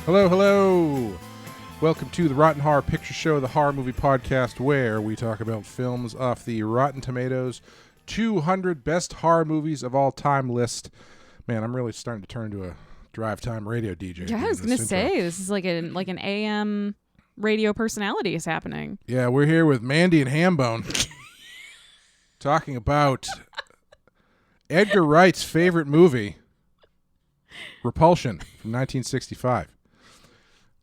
Hello, hello. Welcome to the Rotten Horror Picture Show, the horror movie podcast where we talk about films off the Rotten Tomatoes 200 best horror movies of all time list. Man, I'm really starting to turn into a drive time radio DJ. Yeah, I was going to say, this is like an AM radio personality is happening. Yeah, we're here with Mandy and Hambone talking about Edgar Wright's favorite movie, Repulsion, from 1965.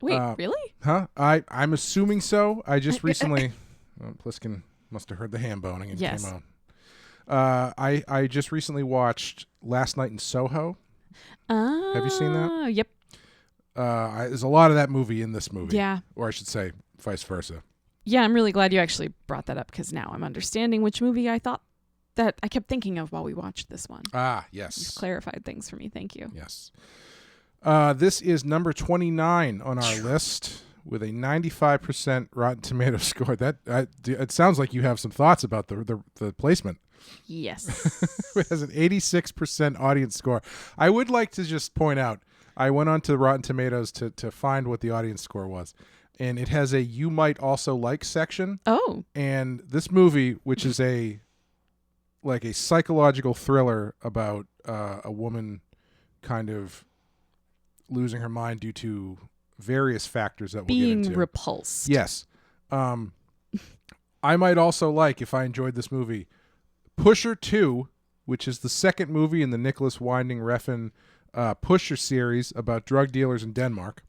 Wait, really? Huh? I'm assuming so. I just recently... Pliskin must have heard the ham boning and yes. came on. I just recently watched Last Night in Soho. Have you seen that? Yep. There's a lot of that movie in this movie. Yeah. Or I should say, vice versa. Yeah, I'm really glad you actually brought that up because now I'm understanding which movie I thought that I kept thinking of while we watched this one. Ah, yes. You've clarified things for me. Thank you. Yes. This is number 29 on our list with a 95% Rotten Tomatoes score. It sounds like you have some thoughts about the placement. Yes. It has an 86% audience score. I would like to just point out, I went on to Rotten Tomatoes to find what the audience score was, and it has a "you might also like" section. Oh. And this movie, which is a psychological thriller about a woman kind of losing her mind due to various factors that we'll get into. Being repulsed. Yes. I might also like, if I enjoyed this movie, Pusher 2, which is the second movie in the Nicholas Winding Refn Pusher series about drug dealers in Denmark.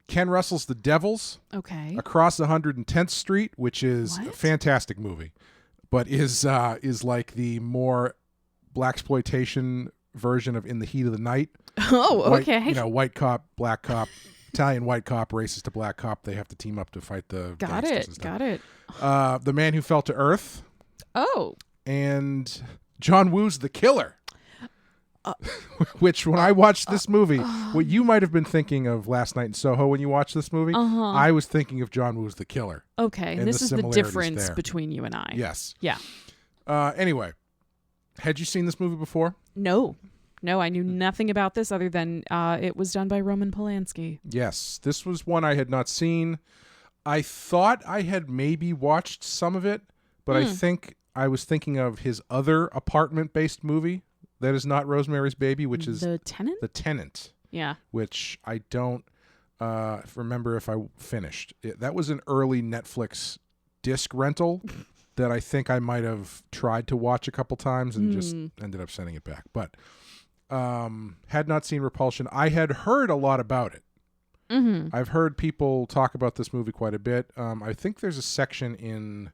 Ken Russell's The Devils. Okay. Across 110th Street, which is a fantastic movie, but is like the more blaxploitation version of In the Heat of the Night. Oh, okay. White cop, black cop, Italian white cop, racist to black cop. They have to team up to fight the gangsters and stuff. Got it. The Man Who Fell to Earth. Oh. And John Woo's The Killer. Which, when I watched this movie, what you might have been thinking of Last Night in Soho when you watched this movie, I was thinking of John Woo's The Killer. Okay, and this is the difference between you and I. Yes. Yeah. Anyway, had you seen this movie before? No, I knew nothing about this other than it was done by Roman Polanski. Yes, this was one I had not seen. I thought I had maybe watched some of it, but I think I was thinking of his other apartment-based movie that is not Rosemary's Baby, which is The Tenant? The Tenant. Yeah. Which I don't remember if I finished. That was an early Netflix disc rental that I think I might have tried to watch a couple times and just ended up sending it back. But had not seen Repulsion. I had heard a lot about it. Mm-hmm. I've heard people talk about this movie quite a bit. I think there's a section in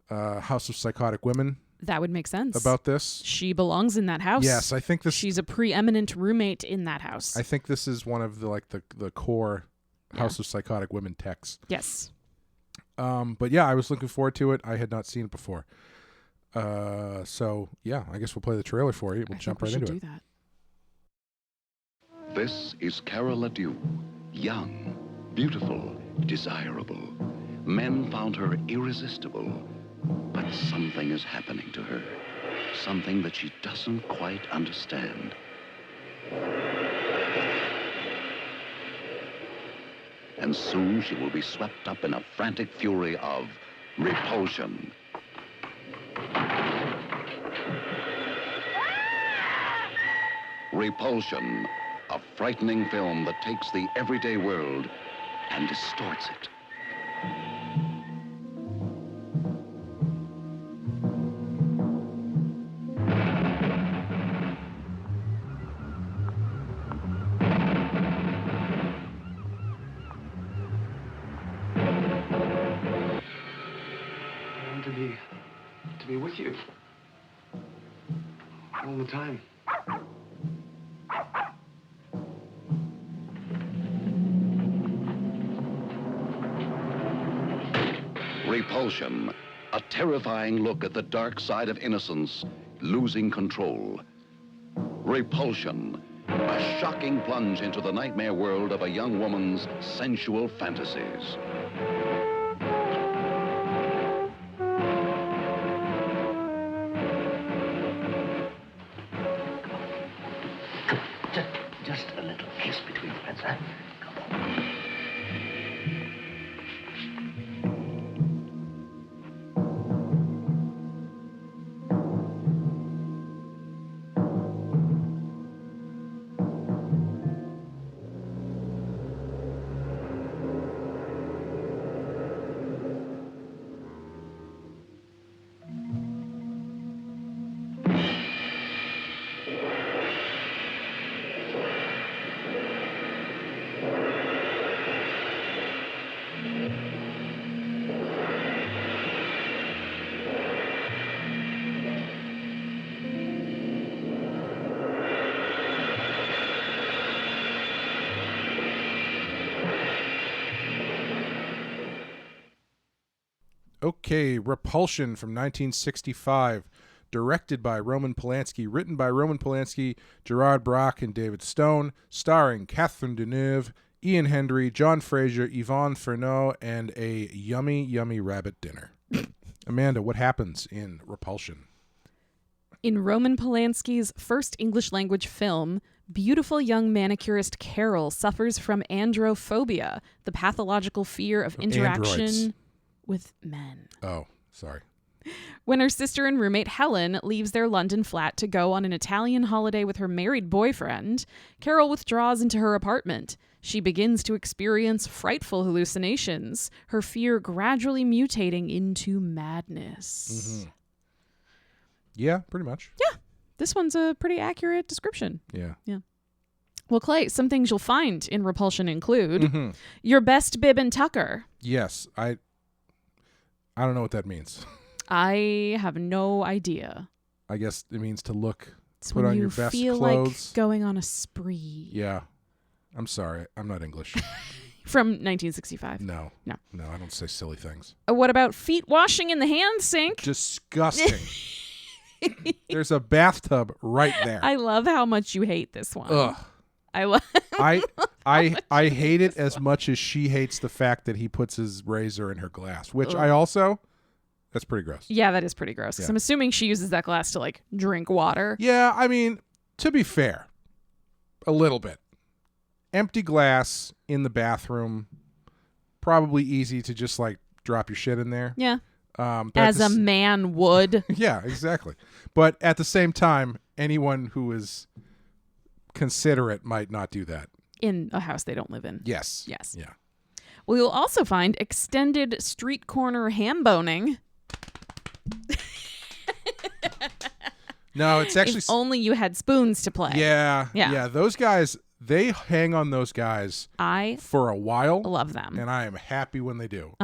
House of Psychotic Women. That would make sense. About this. She belongs in that house. Yes, I think this... She's a preeminent roommate in that house. I think this is one of the core House of Psychotic Women texts. Yes. But yeah, I was looking forward to it. I had not seen it before. So yeah, I guess we'll play the trailer for you. We'll jump right into it. That. This is Carol Ledoux, young, beautiful, desirable. Men found her irresistible. But something is happening to her. Something that she doesn't quite understand. And soon she will be swept up in a frantic fury of repulsion. Repulsion, a frightening film that takes the everyday world and distorts it. To be with you all the time. Repulsion, a terrifying look at the dark side of innocence, losing control. Repulsion, a shocking plunge into the nightmare world of a young woman's sensual fantasies. Just a little kiss between friends, huh? Come on. Okay, Repulsion from 1965, directed by Roman Polanski, written by Roman Polanski, Gerard Brock, and David Stone, starring Catherine Deneuve, Ian Hendry, John Fraser, Yvonne Furneaux, and a yummy, yummy rabbit dinner. Amanda, what happens in Repulsion? In Roman Polanski's first English-language film, beautiful young manicurist Carol suffers from androphobia, the pathological fear of interaction Androids. with men. Oh, sorry. When her sister and roommate Helen leaves their London flat to go on an Italian holiday with her married boyfriend, Carol withdraws into her apartment. She begins to experience frightful hallucinations, her fear gradually mutating into madness. Mm-hmm. Yeah, pretty much. Yeah, this one's a pretty accurate description. Yeah. Well, Clay, some things you'll find in Repulsion include your best bib and tucker. Yes, I don't know what that means. I have no idea. I guess it means to look, It's put when on you your best feel clothes. like going on a spree. Yeah. I'm sorry. I'm not English. From 1965. No. No. No, I don't say silly things. What about feet washing in the hand sink? Disgusting. There's a bathtub right there. I love how much you hate this one. Ugh. I love. I hate it as much as she hates the fact that he puts his razor in her glass, which I also, that's pretty gross. Yeah, that is pretty gross. 'Cause Yeah. I'm assuming she uses that glass to like drink water. Yeah, I mean, to be fair, a little bit. Empty glass in the bathroom, probably easy to just like drop your shit in there. Yeah. But As a man would. yeah, exactly. But at the same time, anyone who is considerate might not do that. In a house they don't live in. Yes. Yes. Yeah. Well, you'll also find extended street corner ham boning. No, it's actually. If only you had spoons to play. Yeah. Those guys, they hang on those guys I for a while, love them. and I am happy when they do.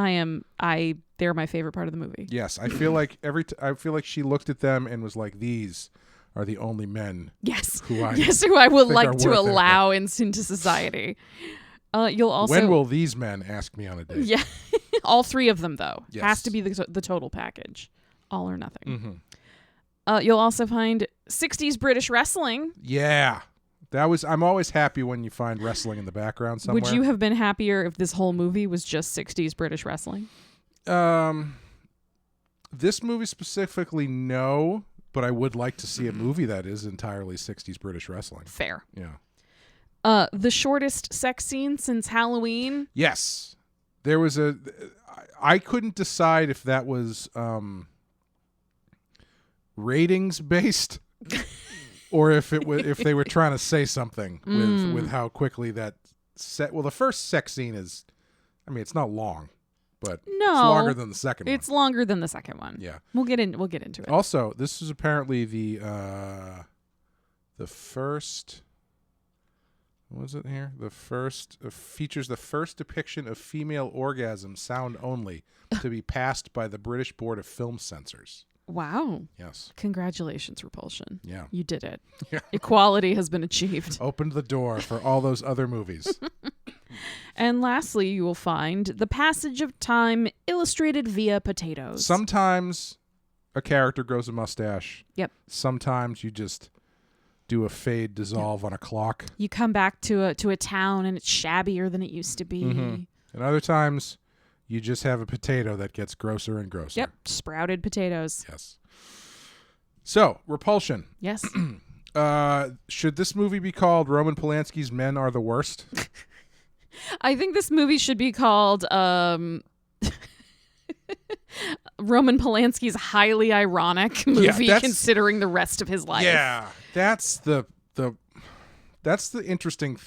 They're my favorite part of the movie. Yes, I feel like I feel like she looked at them and was like, "These are the only men." Yes. Who I who I would think like are to worth allow into society. You'll also. When will these men ask me on a date? Yeah. All three of them, though. Yes. Has to be the total package. All or nothing. Mm-hmm. You'll also find 60s British wrestling. Yeah, I'm always happy when you find wrestling in the background somewhere. Would you have been happier if this whole movie was just 60s British wrestling? This movie specifically, no. But I would like to see a movie that is entirely 60s British wrestling. Fair. Yeah. The shortest sex scene since Halloween. Yes. There was I couldn't decide if that was ratings based or if they were trying to say something with how quickly that set. Well, the first sex scene is, I mean, it's not long, but it's longer than the second one. It's longer than the second one. Yeah. We'll get into it. Also, this is apparently the first. What was it here? The first features the first depiction of female orgasm, sound only, to be passed by the British Board of Film Censors. Wow. Yes. Congratulations, Repulsion. Yeah. You did it. Yeah. Equality has been achieved. Opened the door for all those other movies. And lastly, you will find The Passage of Time illustrated via potatoes. Sometimes a character grows a mustache. Yep. Sometimes you just do a fade dissolve on a clock. You come back to a town and it's shabbier than it used to be. Mm-hmm. And other times you just have a potato that gets grosser and grosser. Yep. Sprouted potatoes. Yes. So, Repulsion. Yes. Should this movie be called Roman Polanski's Men Are the Worst? I think this movie should be called Roman Polanski's highly ironic movie, considering the rest of his life. Yeah, that's the interesting.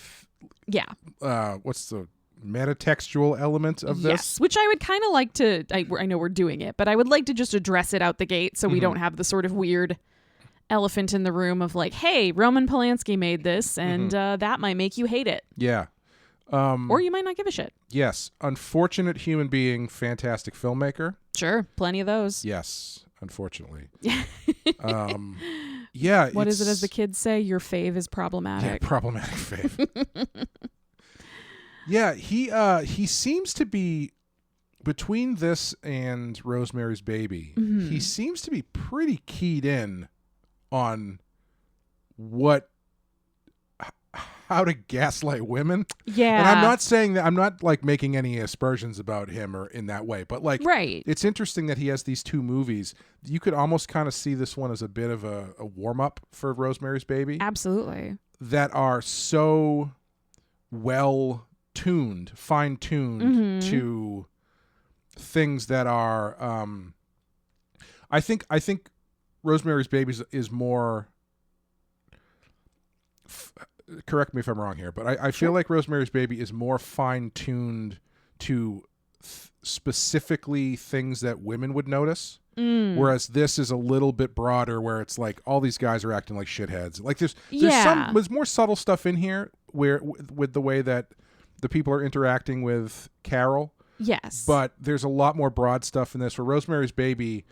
What's the metatextual element of this? Yes, which I would kind of like to. I know we're doing it, but I would like to just address it out the gate, so we don't have the sort of weird elephant in the room of like, hey, Roman Polanski made this, and that might make you hate it. Yeah. Or you might not give a shit. Yes. Unfortunate human being, fantastic filmmaker. Sure. Plenty of those. Yes. Unfortunately. Yeah. Yeah. What is it as the kids say? Your fave is problematic. Yeah, problematic fave. Yeah. He seems to be, between this and Rosemary's Baby, he seems to be pretty keyed in on how to gaslight women. Yeah. And I'm not saying that, I'm not like making any aspersions about him or in that way, but like, right. It's interesting that he has these two movies. You could almost kind of see this one as a bit of a warm up for Rosemary's Baby. Absolutely. That are so well tuned, fine tuned to things that are, I think Rosemary's Baby is more, correct me if I'm wrong here, but I feel like Rosemary's Baby is more fine-tuned to specifically things that women would notice, whereas this is a little bit broader, where it's like all these guys are acting like shitheads. Like there's more subtle stuff in here where with the way that the people are interacting with Carol. Yes, but there's a lot more broad stuff in this. For Rosemary's Baby,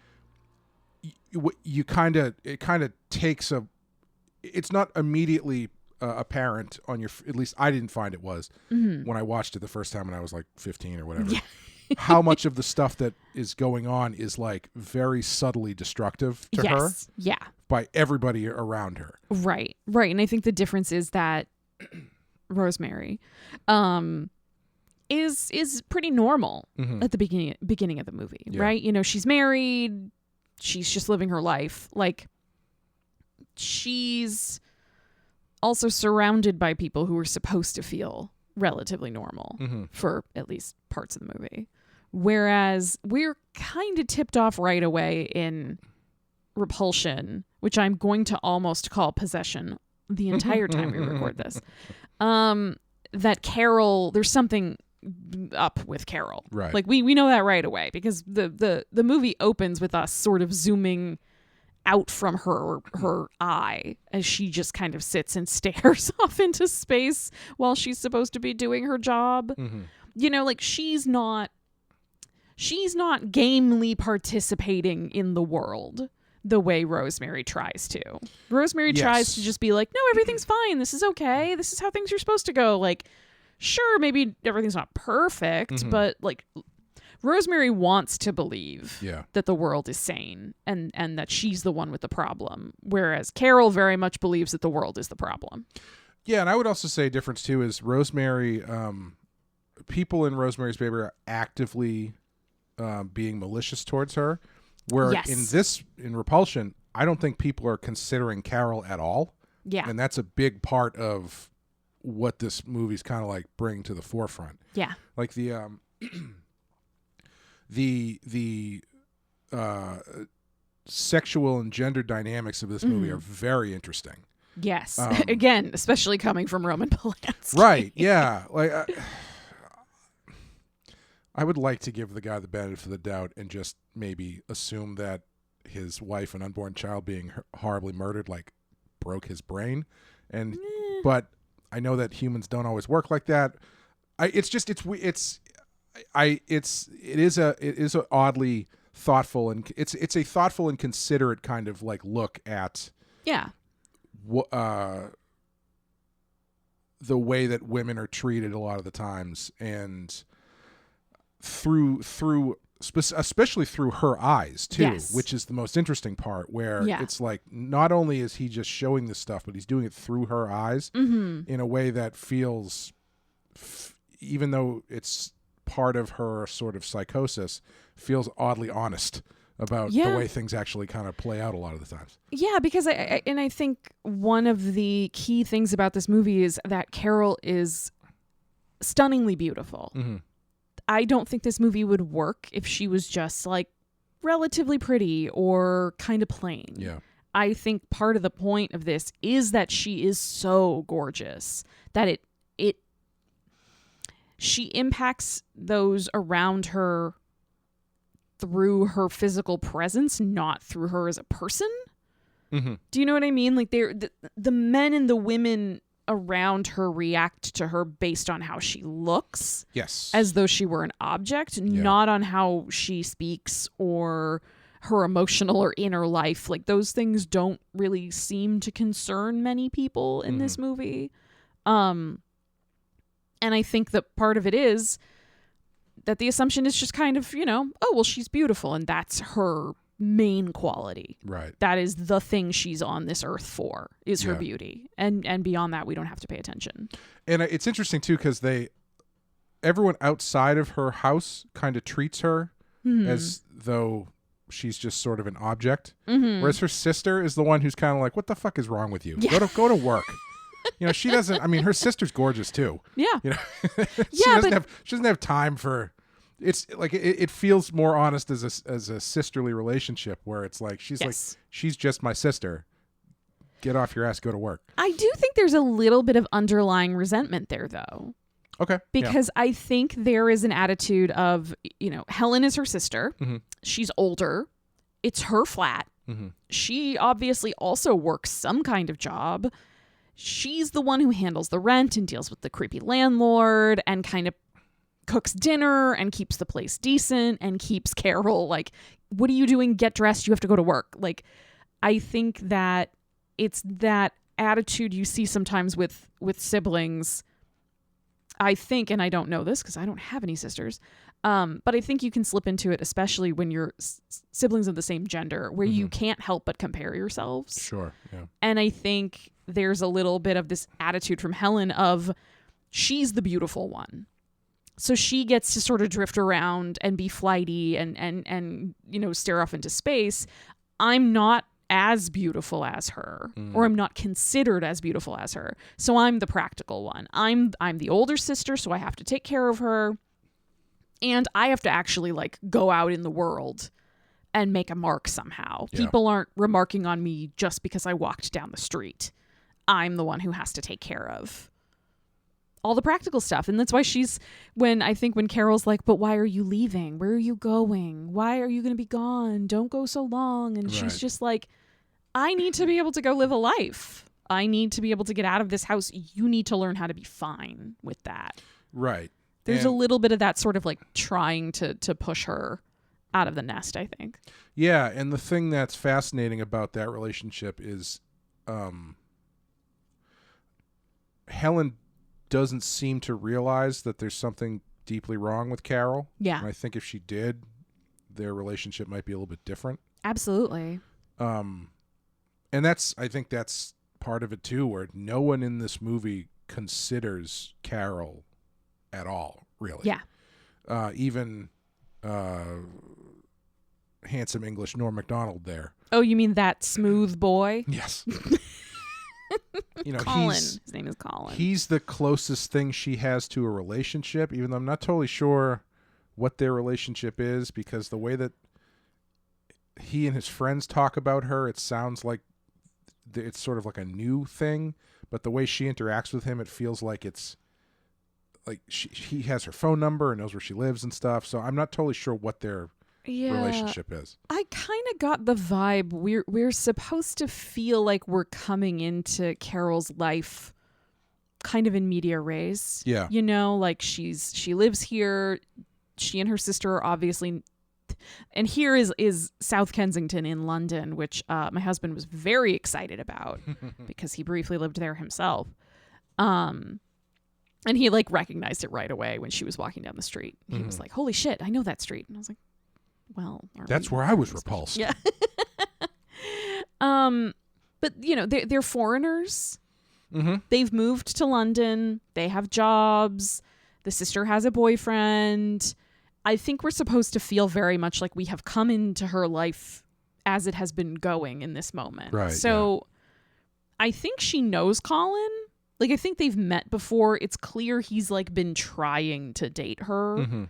it kind of takes it's not immediately apparent on your, at least I didn't find it was when I watched it the first time when I was like 15 or whatever, how much of the stuff that is going on is like very subtly destructive to her by everybody around her. Right. And I think the difference is that Rosemary is pretty normal at the beginning of the movie, right? You know, she's married, she's just living her life. Like, she's also surrounded by people who are supposed to feel relatively normal for at least parts of the movie. Whereas we're kind of tipped off right away in Repulsion, which I'm going to almost call Possession the entire time we record this, that Carol, there's something up with Carol. Right. Like we know that right away, because the movie opens with us sort of zooming out from her eye as she just kind of sits and stares off into space while she's supposed to be doing her job. You know, like she's not gamely participating in the world the way Rosemary tries to. Rosemary tries to just be like, no, everything's fine. This is okay. This is how things are supposed to go. Like, sure, maybe everything's not perfect, but like Rosemary wants to believe that the world is sane and that she's the one with the problem, whereas Carol very much believes that the world is the problem. Yeah, and I would also say a difference too is Rosemary, people in Rosemary's Baby are actively being malicious towards her, where in Repulsion, I don't think people are considering Carol at all. Yeah. And that's a big part of what this movie's kind of like bring to the forefront. Yeah. Like the sexual and gender dynamics of this movie are very interesting. Yes. Again, especially coming from Roman Polanski. Right. Yeah. Like I would like to give the guy the benefit of the doubt and just maybe assume that his wife and unborn child being horribly murdered like broke his brain, and but I know that humans don't always work like that. It is a oddly thoughtful, and it's a thoughtful and considerate kind of like look at the way that women are treated a lot of the times, and especially through her eyes too, which is the most interesting part, where it's like not only is he just showing this stuff, but he's doing it through her eyes in a way that feels, even though it's part of her sort of psychosis, feels oddly honest about the way things actually kind of play out a lot of the times. Yeah, because I think one of the key things about this movie is that Carol is stunningly beautiful. Mm-hmm. I don't think this movie would work if she was just like relatively pretty or kind of plain. Yeah. I think part of the point of this is that she is so gorgeous that she impacts those around her through her physical presence, not through her as a person. Mm-hmm. Do you know what I mean? Like the men and the women around her react to her based on how she looks. Yes. As though she were an object, not on how she speaks or her emotional or inner life. Like those things don't really seem to concern many people in this movie. And I think that part of it is that the assumption is just kind of, oh, well, she's beautiful and that's her main quality. Right. That is the thing she's on this earth for, is her beauty. And beyond that, we don't have to pay attention. And it's interesting, too, because everyone outside of her house kind of treats her as though she's just sort of an object. Mm-hmm. Whereas her sister is the one who's kind of like, what the fuck is wrong with you? Yeah. Go to work. She doesn't, her sister's gorgeous too. Yeah. She doesn't have time for, it's like, it feels more honest as a sisterly relationship where it's like, she's just my sister. Get off your ass, go to work. I do think there's a little bit of underlying resentment there though. Okay. Because I think there is an attitude of, Helen is her sister. Mm-hmm. She's older. It's her flat. Mm-hmm. She obviously also works some kind of job. She's the one who handles the rent and deals with the creepy landlord and kind of cooks dinner and keeps the place decent and keeps Carol like, what are you doing? Get dressed. You have to go to work. Like, I think that it's that attitude you see sometimes with siblings. I think, and I don't know this because I don't have any sisters, but I think you can slip into it, especially when you're siblings of the same gender, where you can't help but compare yourselves. Sure, yeah. And I think there's a little bit of this attitude from Helen of she's the beautiful one. So she gets to sort of drift around and be flighty and stare off into space. I'm not as beautiful as her, or I'm not considered as beautiful as her. So I'm the practical one. I'm the older sister, so I have to take care of her. And I have to actually like go out in the world and make a mark somehow. Yeah. People aren't remarking on me just because I walked down the street. I'm the one who has to take care of all the practical stuff. And that's why when Carol's like, but why are you leaving? Where are you going? Why are you going to be gone? Don't go so long. And she's just like, I need to be able to go live a life. I need to be able to get out of this house. You need to learn how to be fine with that. Right. There's a little bit of that sort of like trying to push her out of the nest, I think. Yeah. And the thing that's fascinating about that relationship is Helen doesn't seem to realize that there's something deeply wrong with Carol. Yeah. And I think if she did, their relationship might be a little bit different. Absolutely. And I think that's part of it too, where no one in this movie considers Carol at all, really. Yeah. Even handsome English Norm Macdonald there. Oh, you mean that smooth boy? Yes. Colin. His name is Colin. He's the closest thing she has to a relationship, even though I'm not totally sure what their relationship is, because the way that he and his friends talk about her, it sounds like it's sort of like a new thing, but the way she interacts with him, it feels like it's like he has her phone number and knows where she lives and stuff. So I'm not totally sure what their relationship is. I kind of got the vibe we're supposed to feel like we're coming into Carol's life kind of in media res. Yeah. Like she lives here. She and her sister are obviously, and here is South Kensington in London, which my husband was very excited about because he briefly lived there himself. And he like recognized it right away when she was walking down the street. He was like, holy shit, I know that street. And I was like, well, that's where I was repulsed. Yeah. But they're foreigners. Mm-hmm. They've moved to London. They have jobs. The sister has a boyfriend. I think we're supposed to feel very much like we have come into her life as it has been going in this moment. Right. So I think she knows Colin. Like, I think they've met before. It's clear he's like been trying to date her.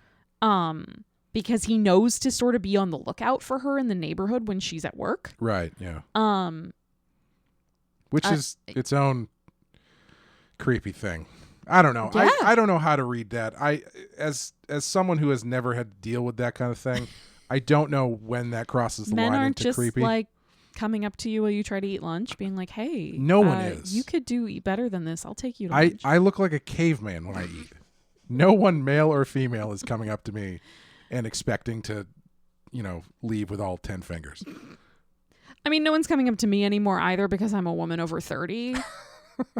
Because he knows to sort of be on the lookout for her in the neighborhood when she's at work. Right, yeah. Which is its own creepy thing. I don't know. Yeah. I don't know how to read that. As someone who has never had to deal with that kind of thing, I don't know when that crosses the Men line aren't into just creepy. like coming up to you while you try to eat lunch, being like, "Hey, no one is. You could do better than this. I'll take you to lunch." I look like a caveman when I eat. No one, male or female, is coming up to me and expecting to, leave with all 10 fingers. I mean, no one's coming up to me anymore either because I'm a woman over 30.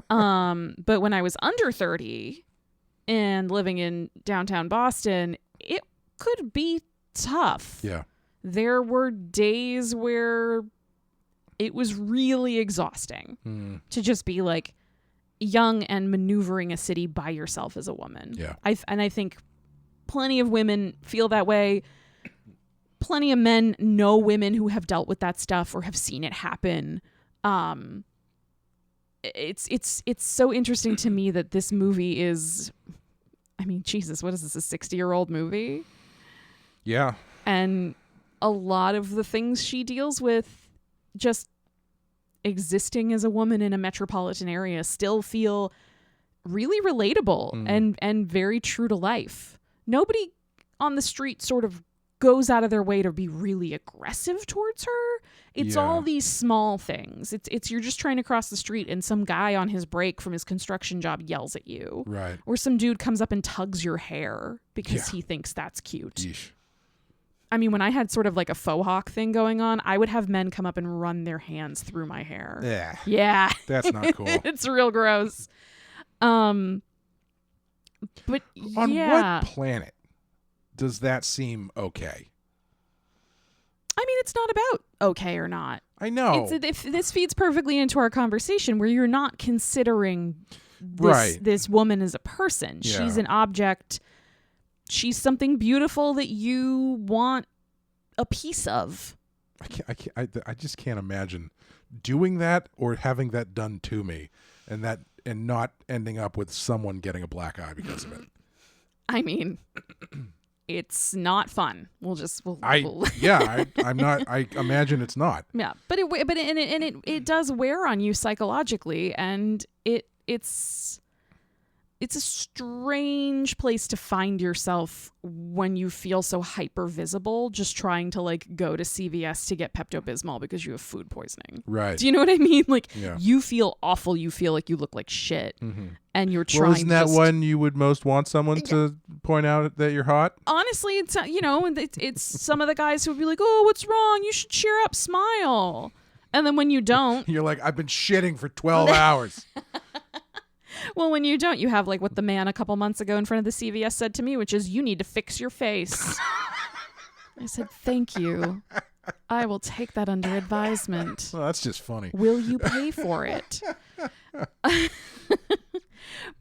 But when I was under 30 and living in downtown Boston, it could be tough. Yeah. There were days where it was really exhausting to just be like young and maneuvering a city by yourself as a woman. Yeah. I think plenty of women feel that way. Plenty of men know women who have dealt with that stuff or have seen it happen. It's so interesting to me that this movie is, I mean, Jesus, what is this, a 60-year-old movie? Yeah. And a lot of the things she deals with just existing as a woman in a metropolitan area still feel really relatable and very true to life. Nobody on the street sort of goes out of their way to be really aggressive towards her. It's all these small things. It's you're just trying to cross the street and some guy on his break from his construction job yells at you. Right. Or some dude comes up and tugs your hair because he thinks that's cute. Yeesh. I mean, when I had sort of like a faux hawk thing going on, I would have men come up and run their hands through my hair. Yeah. Yeah. That's not cool. It's real gross. But On yeah. what planet does that seem okay? I mean, it's not about okay or not. I know. This feeds perfectly into our conversation where you're not considering this woman as a person. Yeah. She's an object. She's something beautiful that you want a piece of. I just can't imagine doing that or having that done to me and not ending up with someone getting a black eye because of it. I mean, it's not fun. I imagine it's not. Yeah, but it does wear on you psychologically, and it's a strange place to find yourself when you feel so hyper visible, just trying to like go to CVS to get Pepto-Bismol because you have food poisoning. Right. Do you know what I mean? Like Yeah. you feel awful. You feel like you look like shit, and you're trying. Well, isn't that when you would most want someone to point out that you're hot? Honestly, it's it's some of the guys who would be like, "Oh, what's wrong? You should cheer up, smile." And then when you don't, You're like, I've been shitting for 12 hours. well, when you don't, you have like what the man a couple months ago in front of the CVS said to me, which is, "You need to fix your face." I said, "Thank you. I will take that under advisement. Well, that's just funny. Will you pay for it?"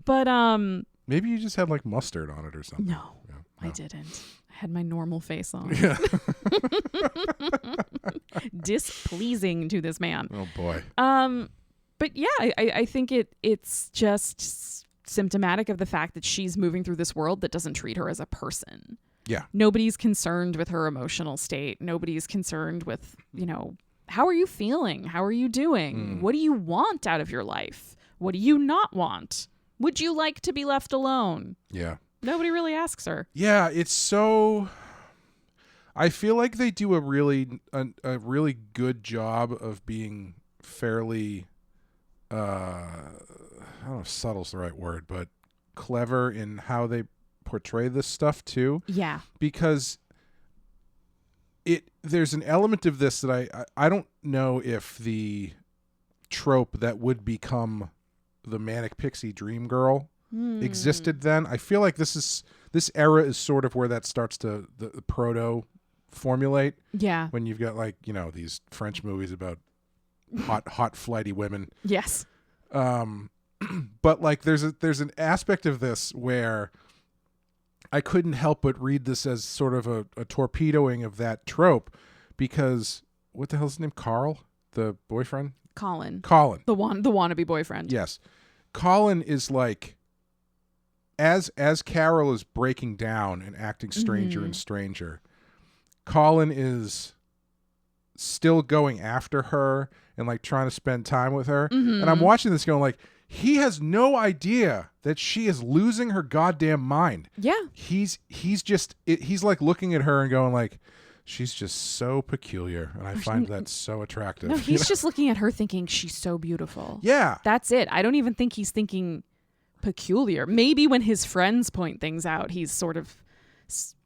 But Maybe you just had like mustard on it or something. no, I didn't. I had my normal face on. Yeah. Displeasing to this man. Oh boy. But yeah, I think it's just symptomatic of the fact that she's moving through this world that doesn't treat her as a person. Yeah. Nobody's concerned with her emotional state. Nobody's concerned with, how are you feeling? How are you doing? What do you want out of your life? What do you not want? Would you like to be left alone? Yeah. Nobody really asks her. Yeah, it's so. I feel like they do a really good job of being fairly. I don't know if subtle's the right word, but clever in how they portray this stuff too. Yeah. Because there's an element of this that I don't know if the trope that would become the manic pixie dream girl existed then. I feel like this era is sort of where that starts to the proto formulate. Yeah. When you've got like, these French movies about hot flighty women. Yes. But like there's an aspect of this where I couldn't help but read this as sort of a torpedoing of that trope, because what the hell's his name? Carl, the boyfriend? Colin. The wannabe boyfriend. Yes. Colin is like, as Carol is breaking down and acting stranger and stranger, Colin is still going after her and like trying to spend time with her. And I'm watching this going like, he has no idea that she is losing her goddamn mind. Yeah. He's like looking at her and going like, she's just so peculiar, and I find that so attractive. No, he's just looking at her thinking she's so beautiful. Yeah. That's it. I don't even think he's thinking peculiar. Maybe when his friends point things out, he's sort of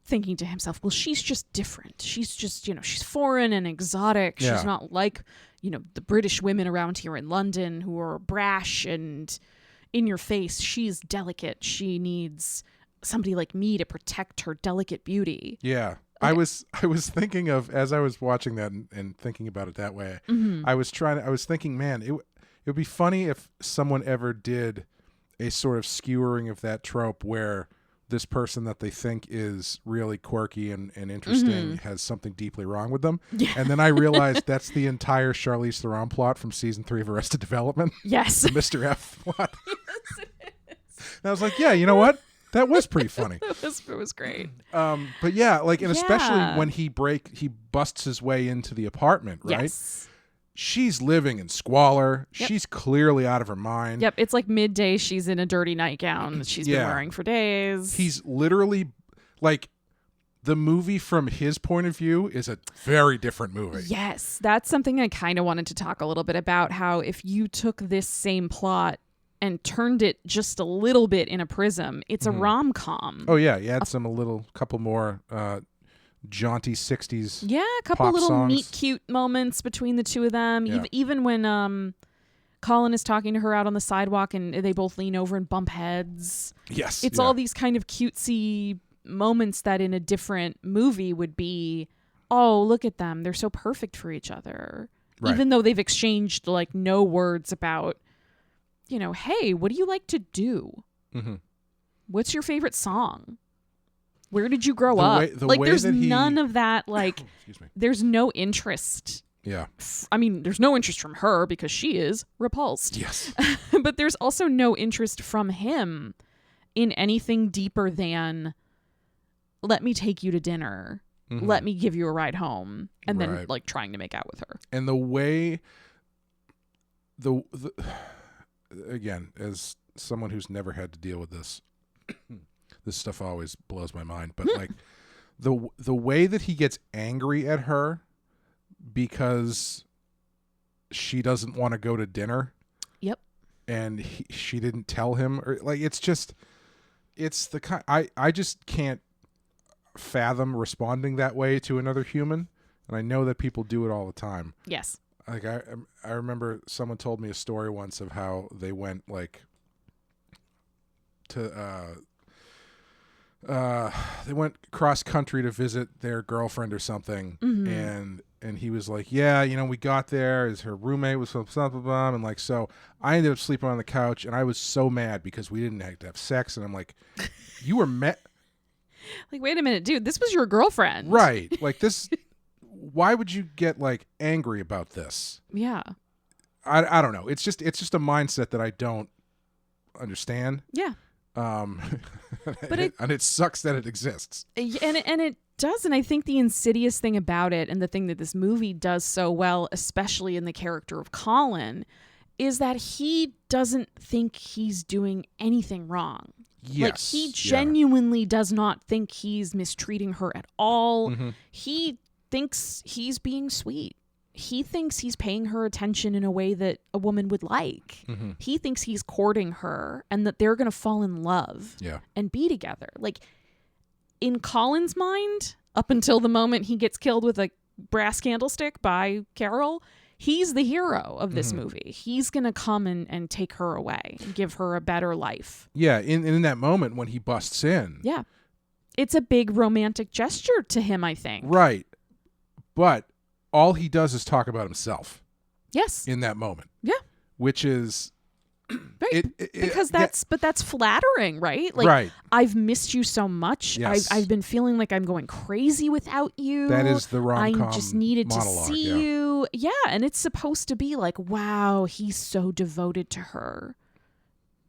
thinking to himself, well, she's just different. She's just, she's foreign and exotic. Yeah. She's not like, the British women around here in London who are brash and in your face. She's delicate. She needs somebody like me to protect her delicate beauty. Yeah. I was thinking of, as I was watching that and thinking about it that way, I was thinking, man, it would be funny if someone ever did a sort of skewering of that trope where this person that they think is really quirky and interesting has something deeply wrong with them. Yeah. And then I realized that's the entire Charlize Theron plot from season 3 of Arrested Development. Yes. The Mr. F plot. Yes, it is. And I was like, yeah, you know what? That was pretty funny. It was great. But yeah, like, and especially when he busts his way into the apartment, right? Yes. She's living in squalor. Yep. She's clearly out of her mind. Yep. It's like midday. She's in a dirty nightgown that she's been wearing for days. He's literally like, the movie from his point of view is a very different movie. Yes. That's something I kind of wanted to talk a little bit about, how if you took this same plot and turned it just a little bit in a prism, it's a rom-com. Oh yeah, you had couple more jaunty 60s. Yeah, a couple pop little songs. meet cute moments between the two of them. Yeah. Even when Colin is talking to her out on the sidewalk and they both lean over and bump heads. Yes. It's all these kind of cutesy moments that in a different movie would be, oh, look at them. They're so perfect for each other. Right. Even though they've exchanged like no words about, hey, what do you like to do? Mm-hmm. What's your favorite song? Where did you grow up? There's none of that. Like, excuse me. There's no interest. Yeah. There's no interest from her because she is repulsed. Yes. But there's also no interest from him in anything deeper than, let me take you to dinner. Mm-hmm. Let me give you a ride home. And then like trying to make out with her. And the way the again, as someone who's never had to deal with this, this stuff always blows my mind. But like the way that he gets angry at her because she doesn't want to go to dinner. Yep. And she didn't tell him, or like, it's the kind, I just can't fathom responding that way to another human. And I know that people do it all the time. Yes. Like I remember someone told me a story once of how they went like to they went cross country to visit their girlfriend or something, and he was like, yeah, we got there, as her roommate was something, and like, so I ended up sleeping on the couch, and I was so mad because we didn't have to have sex, and I'm like, you were like, wait a minute, dude, this was your girlfriend, right? Like this. Why would you get like angry about this? Yeah. I don't know. It's just a mindset that I don't understand. Yeah. But it sucks that it exists. And it does, and I think the insidious thing about it, and the thing that this movie does so well, especially in the character of Colin, is that he doesn't think he's doing anything wrong. Yes. Like, he genuinely does not think he's mistreating her at all. Mm-hmm. He thinks he's being sweet. He thinks he's paying her attention in a way that a woman would like. Mm-hmm. He thinks he's courting her and that they're going to fall in love and be together. Like, in Colin's mind, up until the moment he gets killed with a brass candlestick by Carol, he's the hero of this movie. He's going to come and take her away and give her a better life. Yeah, in that moment when he busts in. Yeah. It's a big romantic gesture to him, I think. Right. But all he does is talk about himself. Yes. In that moment. Yeah. Which is Right. But that's flattering, right? Like, right. I've missed you so much. Yes. I've been feeling like I'm going crazy without you. That is the rom-com I just needed monologue, to see you. Yeah, and it's supposed to be like, wow, he's so devoted to her.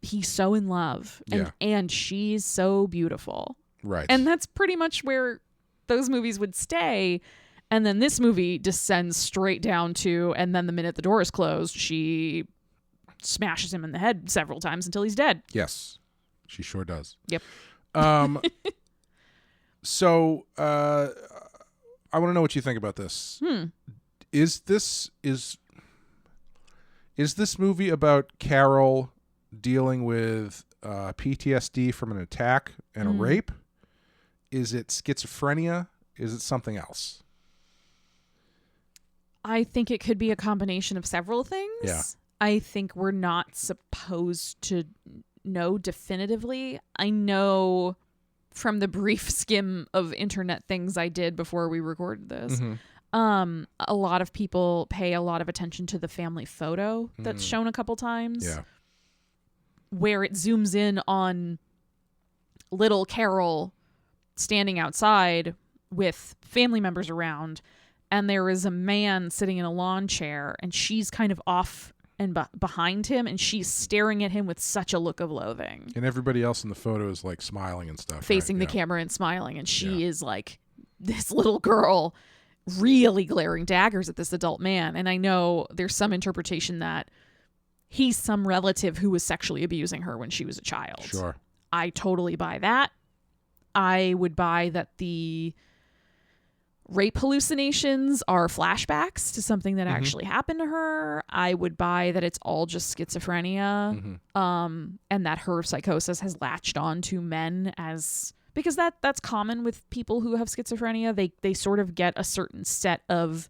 He's so in love. And she's so beautiful. Right. And that's pretty much where those movies would stay. And then this movie descends straight down to, and then the minute the door is closed, she smashes him in the head several times until he's dead. Yes, she sure does. Yep. So I want to know what you think about this. Is this movie about Carol dealing with PTSD from an attack and a rape? Is it schizophrenia? Is it something else? I think it could be a combination of several things. Yeah. I think we're not supposed to know definitively. I know from the brief skim of internet things I did before we recorded this, a lot of people pay a lot of attention to the family photo that's shown a couple times. Yeah. Where it zooms in on little Carol standing outside with family members around, and there is a man sitting in a lawn chair, and she's kind of off and behind him, and she's staring at him with such a look of loathing. And everybody else in the photo is like smiling and stuff. Facing the camera and smiling, and she is like this little girl really glaring daggers at this adult man. And I know there's some interpretation that he's some relative who was sexually abusing her when she was a child. Sure. I totally buy that. I would buy that the rape hallucinations are flashbacks to something that actually happened to her. I would buy that it's all just schizophrenia, and that her psychosis has latched on to men because that's common with people who have schizophrenia. They sort of get a certain set of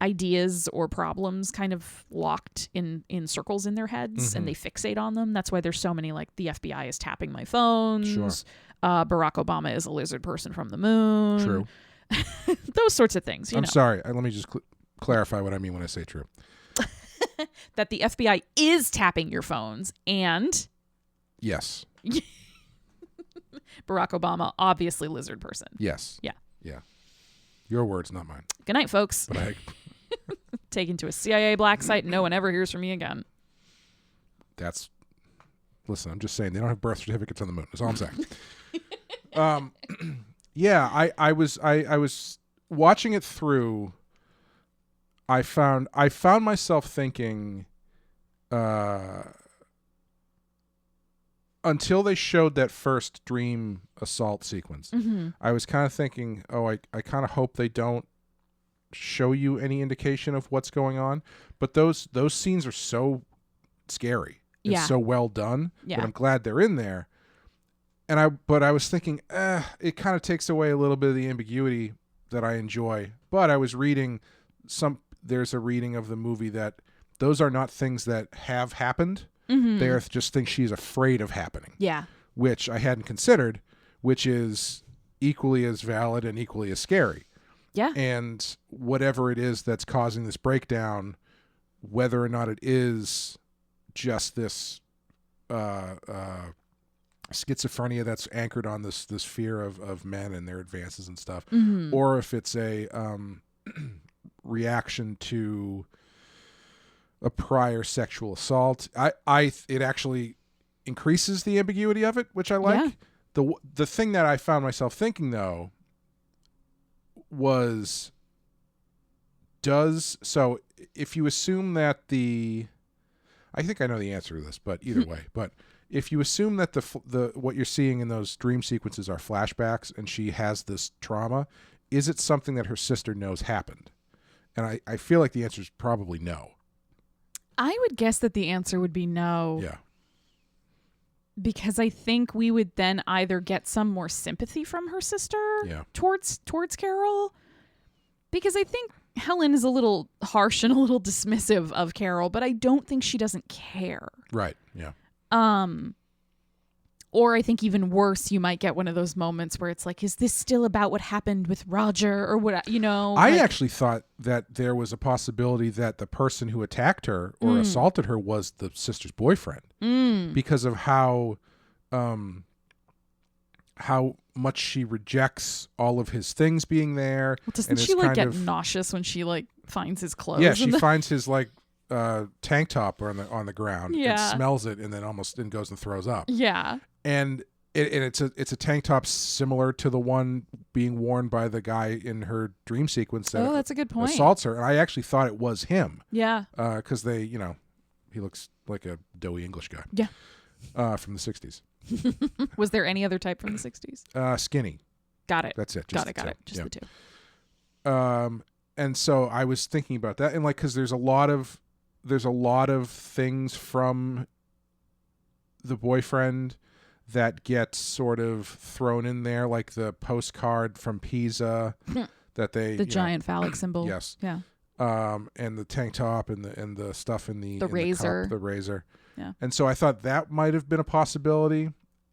ideas or problems kind of locked in circles in their heads, and they fixate on them. That's why there's so many, like, the FBI is tapping my phones. Sure. Barack Obama is a lizard person from the moon. True. Those sorts of things. I'm sorry. Let me just clarify what I mean when I say true. That the FBI is tapping your phones, and yes, Barack Obama, obviously lizard person. yes, Yeah. Your words, not mine. Good night, folks. But Taken to a CIA black site, and no one ever hears from me again. Listen, I'm just saying they don't have birth certificates on the moon. That's all I'm saying. Yeah, I was watching it through. I found myself thinking, until they showed that first dream assault sequence, I was kind of thinking, I kind of hope they don't show you any indication of what's going on. But those scenes are so scary and so well done that I'm glad they're in there. But I was thinking, it kind of takes away a little bit of the ambiguity that I enjoy. But I was reading there's a reading of the movie that those are not things that have happened. They're just things she's afraid of happening. Yeah. Which I hadn't considered, which is equally as valid and equally as scary. Yeah. And whatever it is that's causing this breakdown, whether or not it is just this schizophrenia that's anchored on this fear of men and their advances and stuff, or if it's a reaction to a prior sexual assault, it actually increases the ambiguity of it, which I like. Yeah. The thing that I found myself thinking though was, so if you assume that I think I know the answer to this, but either way, but if you assume that the what you're seeing in those dream sequences are flashbacks and she has this trauma, is it something that her sister knows happened? And I feel like the answer is probably no. I would guess that the answer would be no. Yeah. Because I think we would then either get some more sympathy from her sister towards Carol. Because I think Helen is a little harsh and a little dismissive of Carol, but I don't think she doesn't care. Right. Yeah. Or I think even worse, you might get one of those moments where it's like, is this still about what happened with Roger or what, you know? I actually thought that there was a possibility that the person who attacked her or assaulted her was the sister's boyfriend because of how much she rejects all of his things being there. Well, doesn't she like get nauseous when she like finds his clothes? Yeah, she finds his like tank top on the ground and smells it and then and goes and throws up. Yeah. And it's a tank top similar to the one being worn by the guy in her dream sequence that that's a good point. Assaults her. And I actually thought it was him. Yeah. Because he looks like a doughy English guy. Yeah. From the 60s. Was there any other type from the 60s? Skinny. Got it. That's it. Got it. Just the two. And so I was thinking about that, and like, because there's a lot of things from the boyfriend that get sort of thrown in there, like the postcard from Pisa that the giant phallic symbol. Yes. Yeah. And the tank top and the stuff in the razor. The razor. Yeah. And so I thought that might have been a possibility.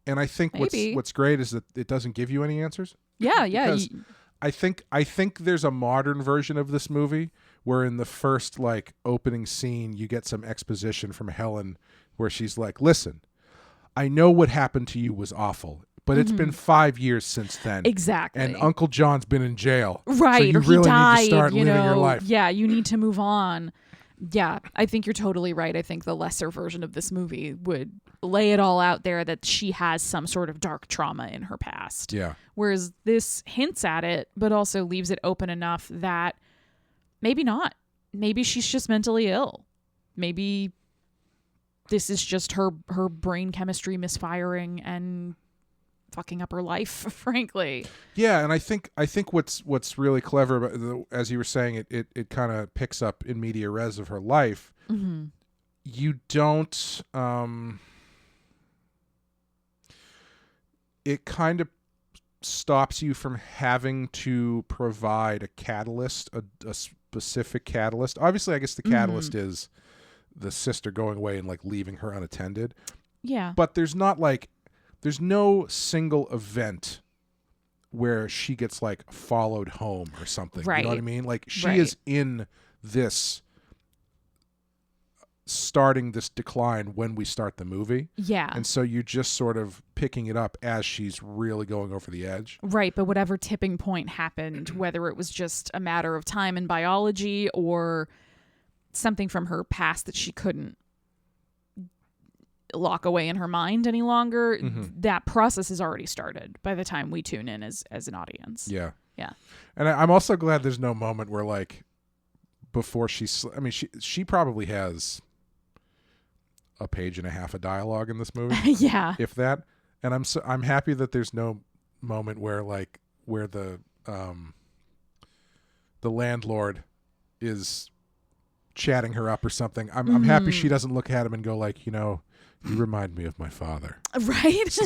And I think what's great is that it doesn't give you any answers. Yeah. Because I think there's a modern version of this movie where in the first like opening scene you get some exposition from Helen where she's like, "Listen, I know what happened to you was awful, but it's been 5 years since then. Exactly. And Uncle John's been in jail. Right. So you or really he died, need to start living your life." Yeah, you need to move on. Yeah, I think you're totally right. I think the lesser version of this movie would lay it all out there that she has some sort of dark trauma in her past. Yeah. Whereas this hints at it, but also leaves it open enough that maybe not. Maybe she's just mentally ill. Maybe this is just her brain chemistry misfiring and fucking up her life, frankly. Yeah, and I think what's really clever about as you were saying, it kind of picks up in media res of her life. Mm-hmm. You don't it kind of stops you from having to provide a catalyst, a specific catalyst. Obviously, I guess the catalyst is the sister going away and like leaving her unattended. Yeah. But there's no single event where she gets like followed home or something. Right. You know what I mean? Like she Right. is in this starting this decline when we start the movie. Yeah. And so you're just sort of picking it up as she's really going over the edge. Right, but whatever tipping point happened, whether it was just a matter of time in biology or something from her past that she couldn't lock away in her mind any longer, that process has already started by the time we tune in as an audience. Yeah. Yeah. And I'm also glad there's no moment where like before she probably has a page and a half of dialogue in this movie. Yeah. If that. And I'm happy that there's no moment where the landlord is chatting her up or something. I'm happy she doesn't look at him and go like, you remind me of my father. Right?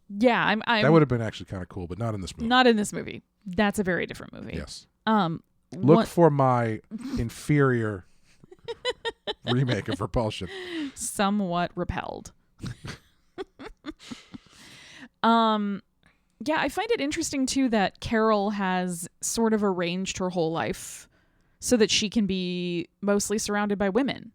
Yeah, I'm that would have been actually kind of cool, but not in this movie. Not in this movie. That's a very different movie. Yes. Look for my inferior remake of Repulsion. Somewhat repelled. Yeah, I find it interesting too that Carol has sort of arranged her whole life so that she can be mostly surrounded by women.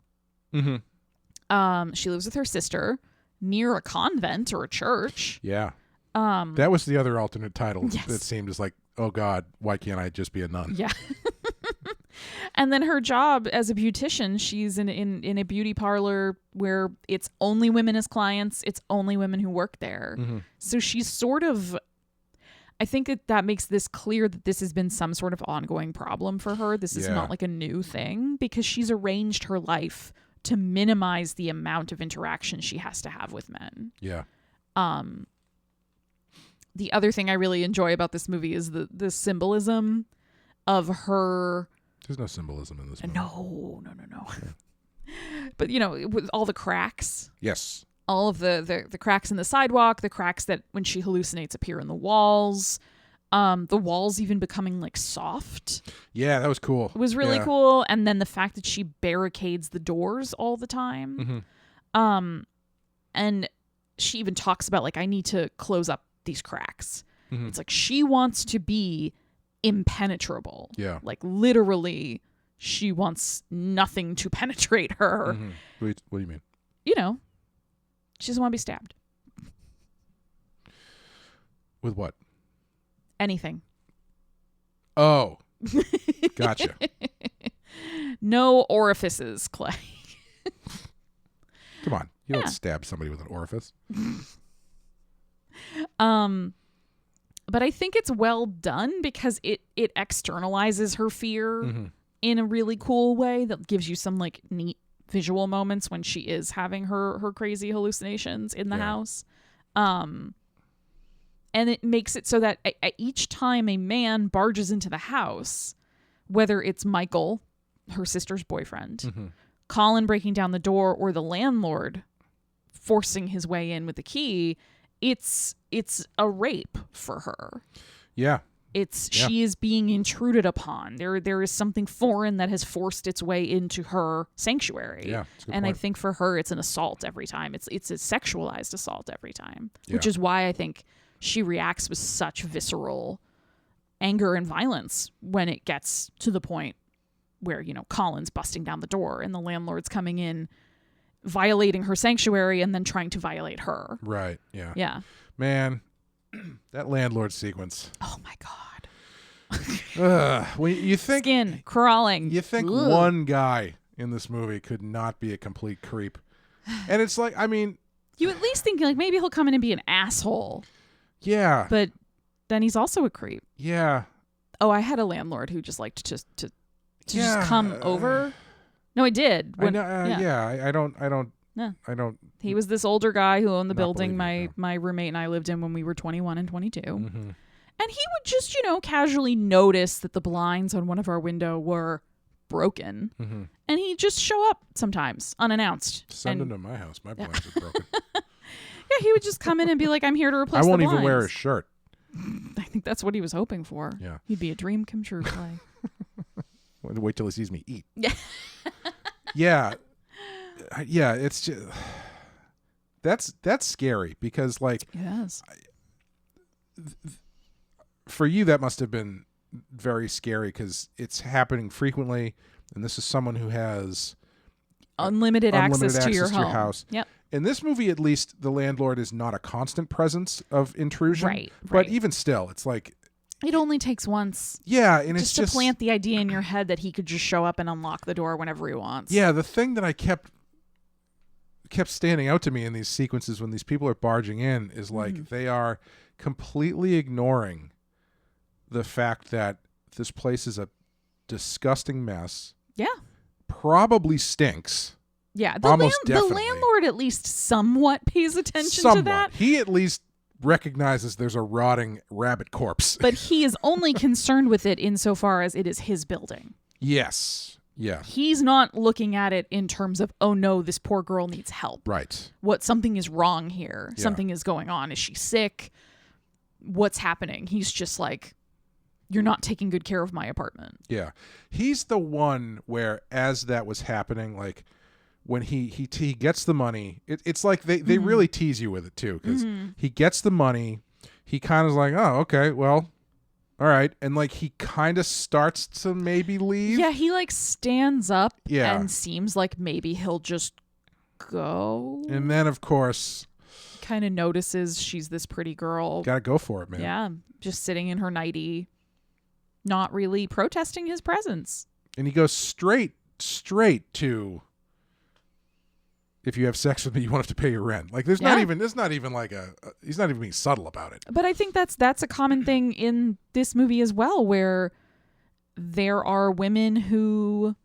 Mm-hmm. She lives with her sister near a convent or a church. Yeah. That was the other alternate title that seemed as like, oh God, why can't I just be a nun? Yeah. And then her job as a beautician, she's in a beauty parlor where it's only women as clients. It's only women who work there. Mm-hmm. So she's sort of, I think that makes this clear that this has been some sort of ongoing problem for her. This is not like a new thing because she's arranged her life to minimize the amount of interaction she has to have with men. Yeah. The other thing I really enjoy about this movie is the symbolism of her. There's no symbolism in this movie. No. But, with all the cracks. Yes. All of the cracks in the sidewalk, the cracks that when she hallucinates appear in the walls. The walls even becoming like soft. Yeah, that was cool. It was really cool. And then the fact that she barricades the doors all the time. Mm-hmm. And she even talks about like, I need to close up these cracks. Mm-hmm. It's like she wants to be impenetrable. Yeah. Like literally she wants nothing to penetrate her. Mm-hmm. What do you mean? You know, she doesn't want to be stabbed. With what? Anything. Oh, gotcha. No orifices, Clay. Come on. You don't stab somebody with an orifice. But I think it's well done because it externalizes her fear in a really cool way that gives you some like neat visual moments when she is having her crazy hallucinations in the house. And it makes it so that each time a man barges into the house, whether it's Michael, her sister's boyfriend, Colin breaking down the door, or the landlord forcing his way in with the key, it's a rape for her. Yeah. She is being intruded upon. There is something foreign that has forced its way into her sanctuary. Yeah, and point. I think for her it's an assault every time. It's a sexualized assault every time, which is why I think she reacts with such visceral anger and violence when it gets to the point where, you know, Colin's busting down the door and the landlord's coming in, violating her sanctuary and then trying to violate her. Right. Yeah. Yeah. Man, that landlord sequence. Oh my God. When you think Skin crawling. You think Ugh. one guy in this movie could not be a complete creep. And it's like, I mean, you at least think like maybe he'll come in and be an asshole. Yeah. But then he's also a creep. Yeah. Oh, I had a landlord who just liked to just come over. No, I did. I don't. No. I don't. He was this older guy who owned the building believe my roommate and I lived in when we were 21 and 22. Mm-hmm. And he would just, you know, casually notice that the blinds on one of our window were broken. Mm-hmm. And he'd just show up sometimes, unannounced. Send him to my house. My blinds are broken. Yeah, he would just come in and be like, I'm here to replace I won't the even wear a blinds. shirt. I think that's what he was hoping for. Yeah. He'd be a dream come true, Clay. Wait till he sees me eat. Yeah. Yeah. Yeah, it's just... That's scary because, like... Yes. For you, that must have been very scary because it's happening frequently, and this is someone who has... Unlimited access to your home. house. Yep. In this movie, at least, the landlord is not a constant presence of intrusion. Right. But even still, it's like... It only takes once. Yeah, and just to plant the idea in your head that he could just show up and unlock the door whenever he wants. Yeah, the thing that I kept standing out to me in these sequences when these people are barging in is like they are completely ignoring the fact that this place is a disgusting mess. Yeah. Probably stinks. Yeah. The landlord at least somewhat pays attention to that. He at least recognizes there's a rotting rabbit corpse. But he is only concerned with it insofar as it is his building. Yes. Yeah. He's not looking at it in terms of, oh no, this poor girl needs help. Right. Something is wrong here. Yeah. Something is going on. Is she sick? What's happening? He's just like, you're not taking good care of my apartment. Yeah. He's the one where, as that was happening, like, when he gets the money, it's like they really tease you with it too, because he gets the money, he kind of like, oh, okay, well, all right, and like he kind of starts to maybe leave. Yeah, he like stands up Yeah. and seems like maybe he'll just go. And then of course, kind of notices she's this pretty girl. Gotta go for it, man. Yeah, just sitting in her nightie, not really protesting his presence. And he goes straight to, if you have sex with me, you won't have to pay your rent. Like there's not even like he's not even being subtle about it. But I think that's a common thing in this movie as well, where there are women who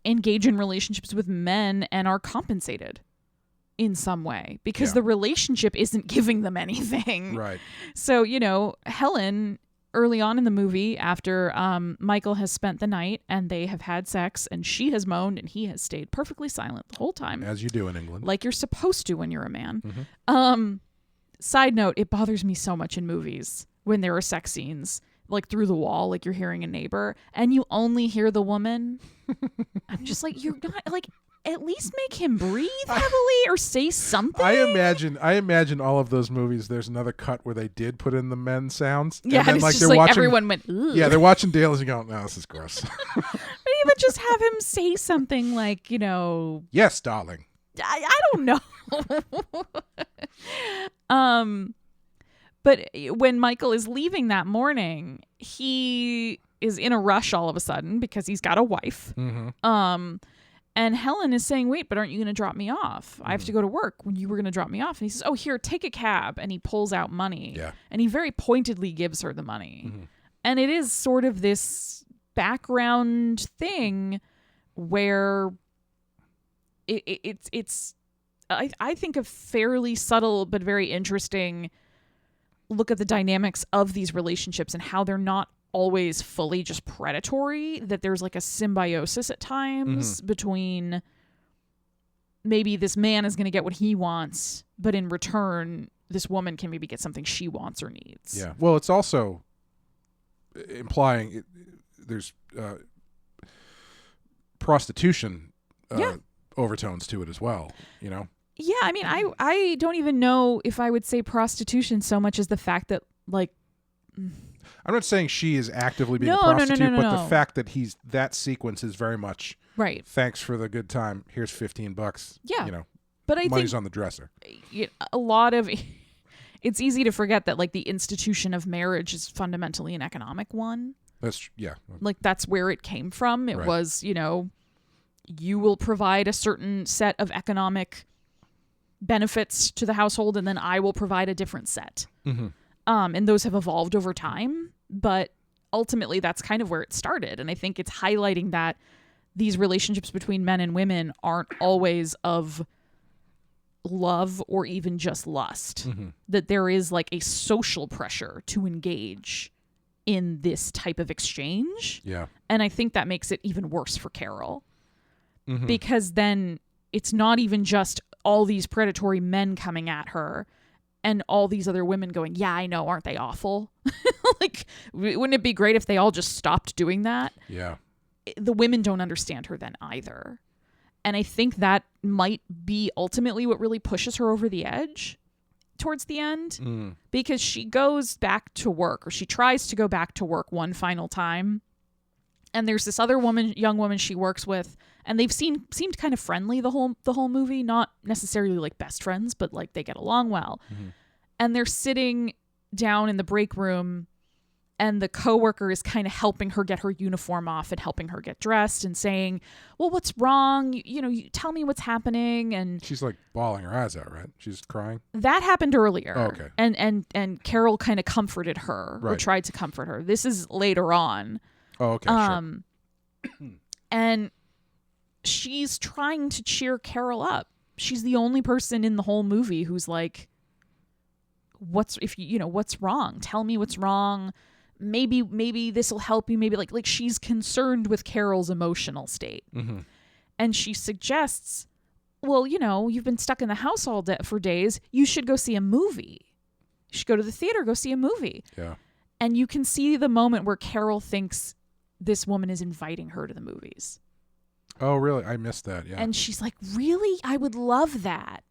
engage in relationships with men and are compensated in some way because the relationship isn't giving them anything. Right. So, you know, Helen, early on in the movie, after Michael has spent the night and they have had sex and she has moaned and he has stayed perfectly silent the whole time. As you do in England. Like you're supposed to when you're a man. Side note, it bothers me so much in movies when there are sex scenes, like through the wall, like you're hearing a neighbor, and you only hear the woman. I'm just like, you're not like, at least make him breathe heavily or say something. I imagine all of those movies. There's another cut where they did put in the men sounds. Yeah, and then, it's like, just they're like watching, everyone went, ugh. Yeah, they're watching Dale and going, no, this is gross. But even just have him say something like, Yes, darling. I don't know. But when Michael is leaving that morning, he is in a rush all of a sudden because he's got a wife. Mm-hmm. And Helen is saying, wait, but aren't you going to drop me off? I have to go to work when you were going to drop me off. And he says, oh, here, take a cab. And he pulls out money. Yeah. And he very pointedly gives her the money. Mm-hmm. And it is sort of this background thing where it's I think a fairly subtle but very interesting look at the dynamics of these relationships and how they're not always fully just predatory, that there's like a symbiosis at times between maybe this man is going to get what he wants, but in return, this woman can maybe get something she wants or needs. Yeah. Well, it's also implying there's prostitution overtones to it as well, Yeah, I mean, I don't even know if I would say prostitution so much as the fact that, like, I'm not saying she is actively being a No, prostitute, no. but the fact that that sequence is very much right. Thanks for the good time. Here's $15. Yeah. But I money's think on the dresser. A lot of it's easy to forget that, like, the institution of marriage is fundamentally an economic one. Like, that's where it came from. It was, you will provide a certain set of economic benefits to the household, and then I will provide a different set. Mm-hmm. And those have evolved over time, but ultimately that's kind of where it started. And I think it's highlighting that these relationships between men and women aren't always of love or even just lust. Mm-hmm. That there is like a social pressure to engage in this type of exchange. Yeah. And I think that makes it even worse for Carol. Mm-hmm. Because then it's not even just all these predatory men coming at her and all these other women going, yeah, I know, aren't they awful? Like, wouldn't it be great if they all just stopped doing that? Yeah. The women don't understand her then either. And I think that might be ultimately what really pushes her over the edge towards the end, because she goes back to work, or she tries to go back to work one final time. And there's this other young woman she works with, and they've seemed kind of friendly the whole movie, not necessarily like best friends, but like they get along well. Mm-hmm. And they're sitting down in the break room, and the coworker is kind of helping her get her uniform off and helping her get dressed and saying, well, what's wrong? You tell me what's happening. And she's like bawling her eyes out, right? She's crying. That happened earlier. Oh, okay. And Carol kind of comforted her, or tried to comfort her. This is later on. Oh, okay. Sure. And she's trying to cheer Carol up. She's the only person in the whole movie who's like, what's wrong? Tell me what's wrong. Maybe this will help you. Maybe like she's concerned with Carol's emotional state. Mm-hmm. And she suggests, well, you've been stuck in the house all day for days. You should go see a movie. You should go to the theater, go see a movie. Yeah. And you can see the moment where Carol thinks this woman is inviting her to the movies. Oh, really? I missed that. Yeah. And she's like, really? I would love that.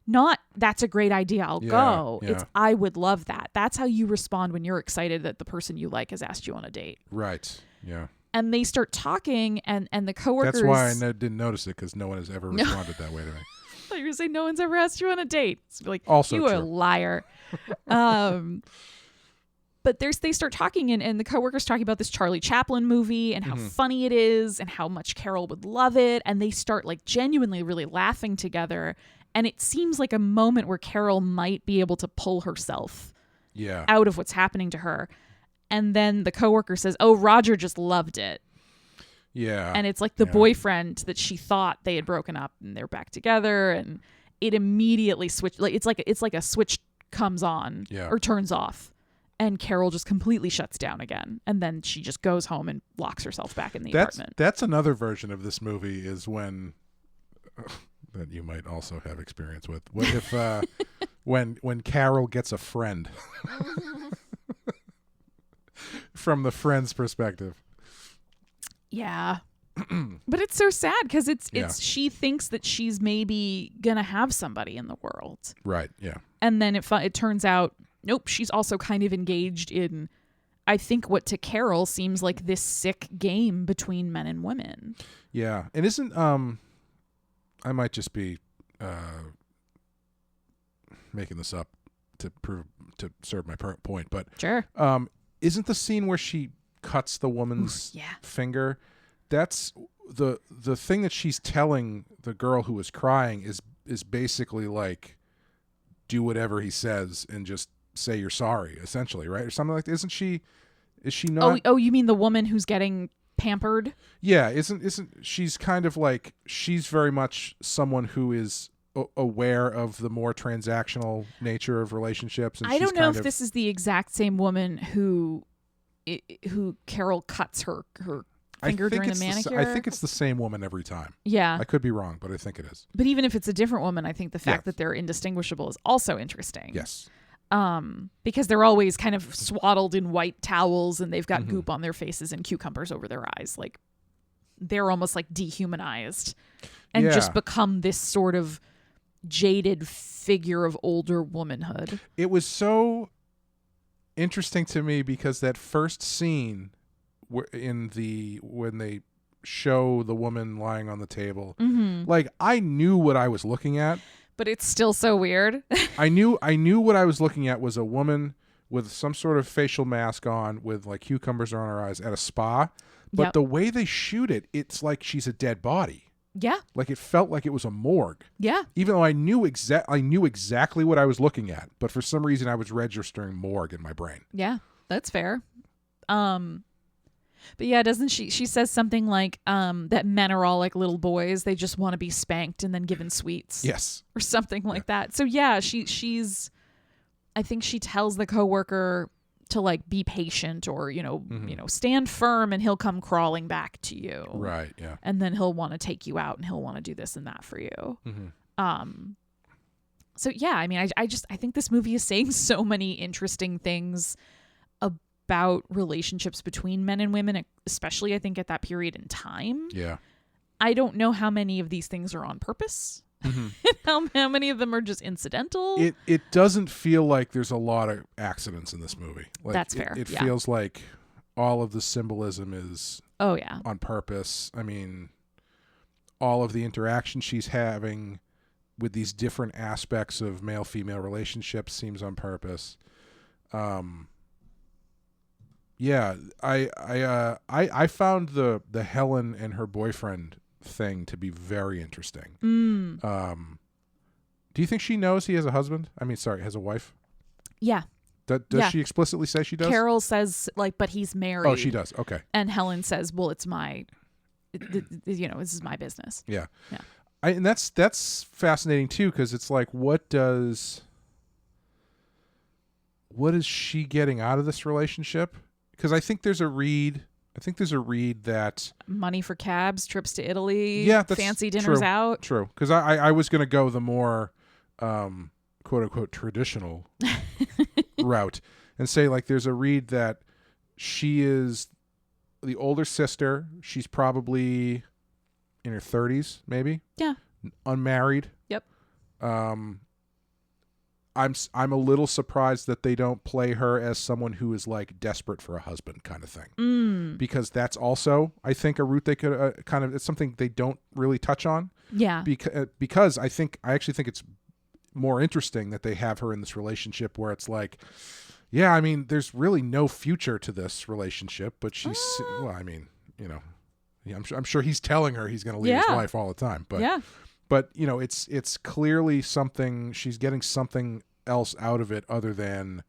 Not, that's a great idea, I'll go. Yeah. It's, I would love that. That's how you respond when you're excited that the person you like has asked you on a date. Right. Yeah. And they start talking, and the coworkers... That's why I didn't notice it, because no one has ever responded that way to me. I thought you were going to say no one's ever asked you on a date. It's like, also you true. a liar. But they start talking, and the coworkers talking about this Charlie Chaplin movie and how funny it is and how much Carol would love it. And they start like genuinely really laughing together. And it seems like a moment where Carol might be able to pull herself out of what's happening to her. And then the coworker says, oh, Roger just loved it. Yeah. And it's like the boyfriend that she thought they had broken up, and they're back together, and it immediately switched. Like it's like a switch comes on or turns off. And Carol just completely shuts down again. And then she just goes home and locks herself back in the apartment. That's another version of this movie, is when that you might also have experience with. What if when Carol gets a friend? from the friend's perspective. Yeah. But it's so sad because it's she thinks that she's maybe gonna have somebody in the world, right? Yeah, and then it turns out nope, she's also kind of engaged in, I think, what to Carol seems like this sick game between men and women. Yeah, and isn't I might just be making this up to serve my point, but sure. Isn't the scene where she cuts the woman's finger? That's the thing that she's telling the girl who was crying is basically like, do whatever he says and just say you're sorry, essentially, right? Or something like that. Is she not? Oh, you mean the woman who's getting pampered? Yeah, isn't she's kind of like, she's very much someone who is aware of the more transactional nature of relationships. And I don't know if this is the exact same woman who Carol cuts her finger during the manicure. I think it's the same woman every time. Yeah. I could be wrong, but I think it is. But even if it's a different woman, I think the fact that they're indistinguishable is also interesting. Yes. Because they're always kind of swaddled in white towels and they've got goop on their faces and cucumbers over their eyes. Like, they're almost like dehumanized and just become this sort of jaded figure of older womanhood. It was so interesting to me because that first scene when they show the woman lying on the table, like, I knew what I was looking at, but it's still so weird. I knew what I was looking at was a woman with some sort of facial mask on with like cucumbers on her eyes at a spa, but the way they shoot it, it's like she's a dead body. Yeah. Like, it felt like it was a morgue. Yeah. Even though I knew exactly what I was looking at, but for some reason I was registering morgue in my brain. Yeah, that's fair. But yeah, doesn't she says something like that men are all like little boys, they just want to be spanked and then given sweets. Yes. Or something like that. So yeah, she's I think she tells the coworker to like be patient or stand firm and he'll come crawling back to you. Right, yeah. And then he'll want to take you out and he'll want to do this and that for you. So yeah, I mean, I think this movie is saying so many interesting things about relationships between men and women, especially I think at that period in time. Yeah. I don't know how many of these things are on purpose. How many of them are just incidental. It doesn't feel like there's a lot of accidents in this movie. Like, that's fair. It feels like all of the symbolism is on purpose. I mean, all of the interaction she's having with these different aspects of male-female relationships seems on purpose. Yeah, I found the Helen and her boyfriend thing to be very interesting. Do you think she knows he has a husband? I mean, sorry, has a wife? Yeah. Does she explicitly say she does? Carol says, like, but he's married. Oh, she does. Okay. And Helen says, well, it's this is my business. Yeah. Yeah. And that's fascinating too, because it's like, what is she getting out of this relationship? Because I think there's a read that money for cabs, trips to Italy, that's fancy dinners out. True. Because I was going to go the more quote unquote traditional route and say, like, there's a read that she is the older sister. She's probably in her 30s, maybe. Yeah. Unmarried. Yep. I'm a little surprised that they don't play her as someone who is like desperate for a husband kind of thing, because that's also, I think, a route they could it's something they don't really touch on. Yeah. Because I actually think it's more interesting that they have her in this relationship where it's like, yeah, I mean, there's really no future to this relationship, but she's well, I mean, I'm sure he's telling her he's going to leave his wife all the time, but yeah. But, it's clearly something, she's getting something else out of it other than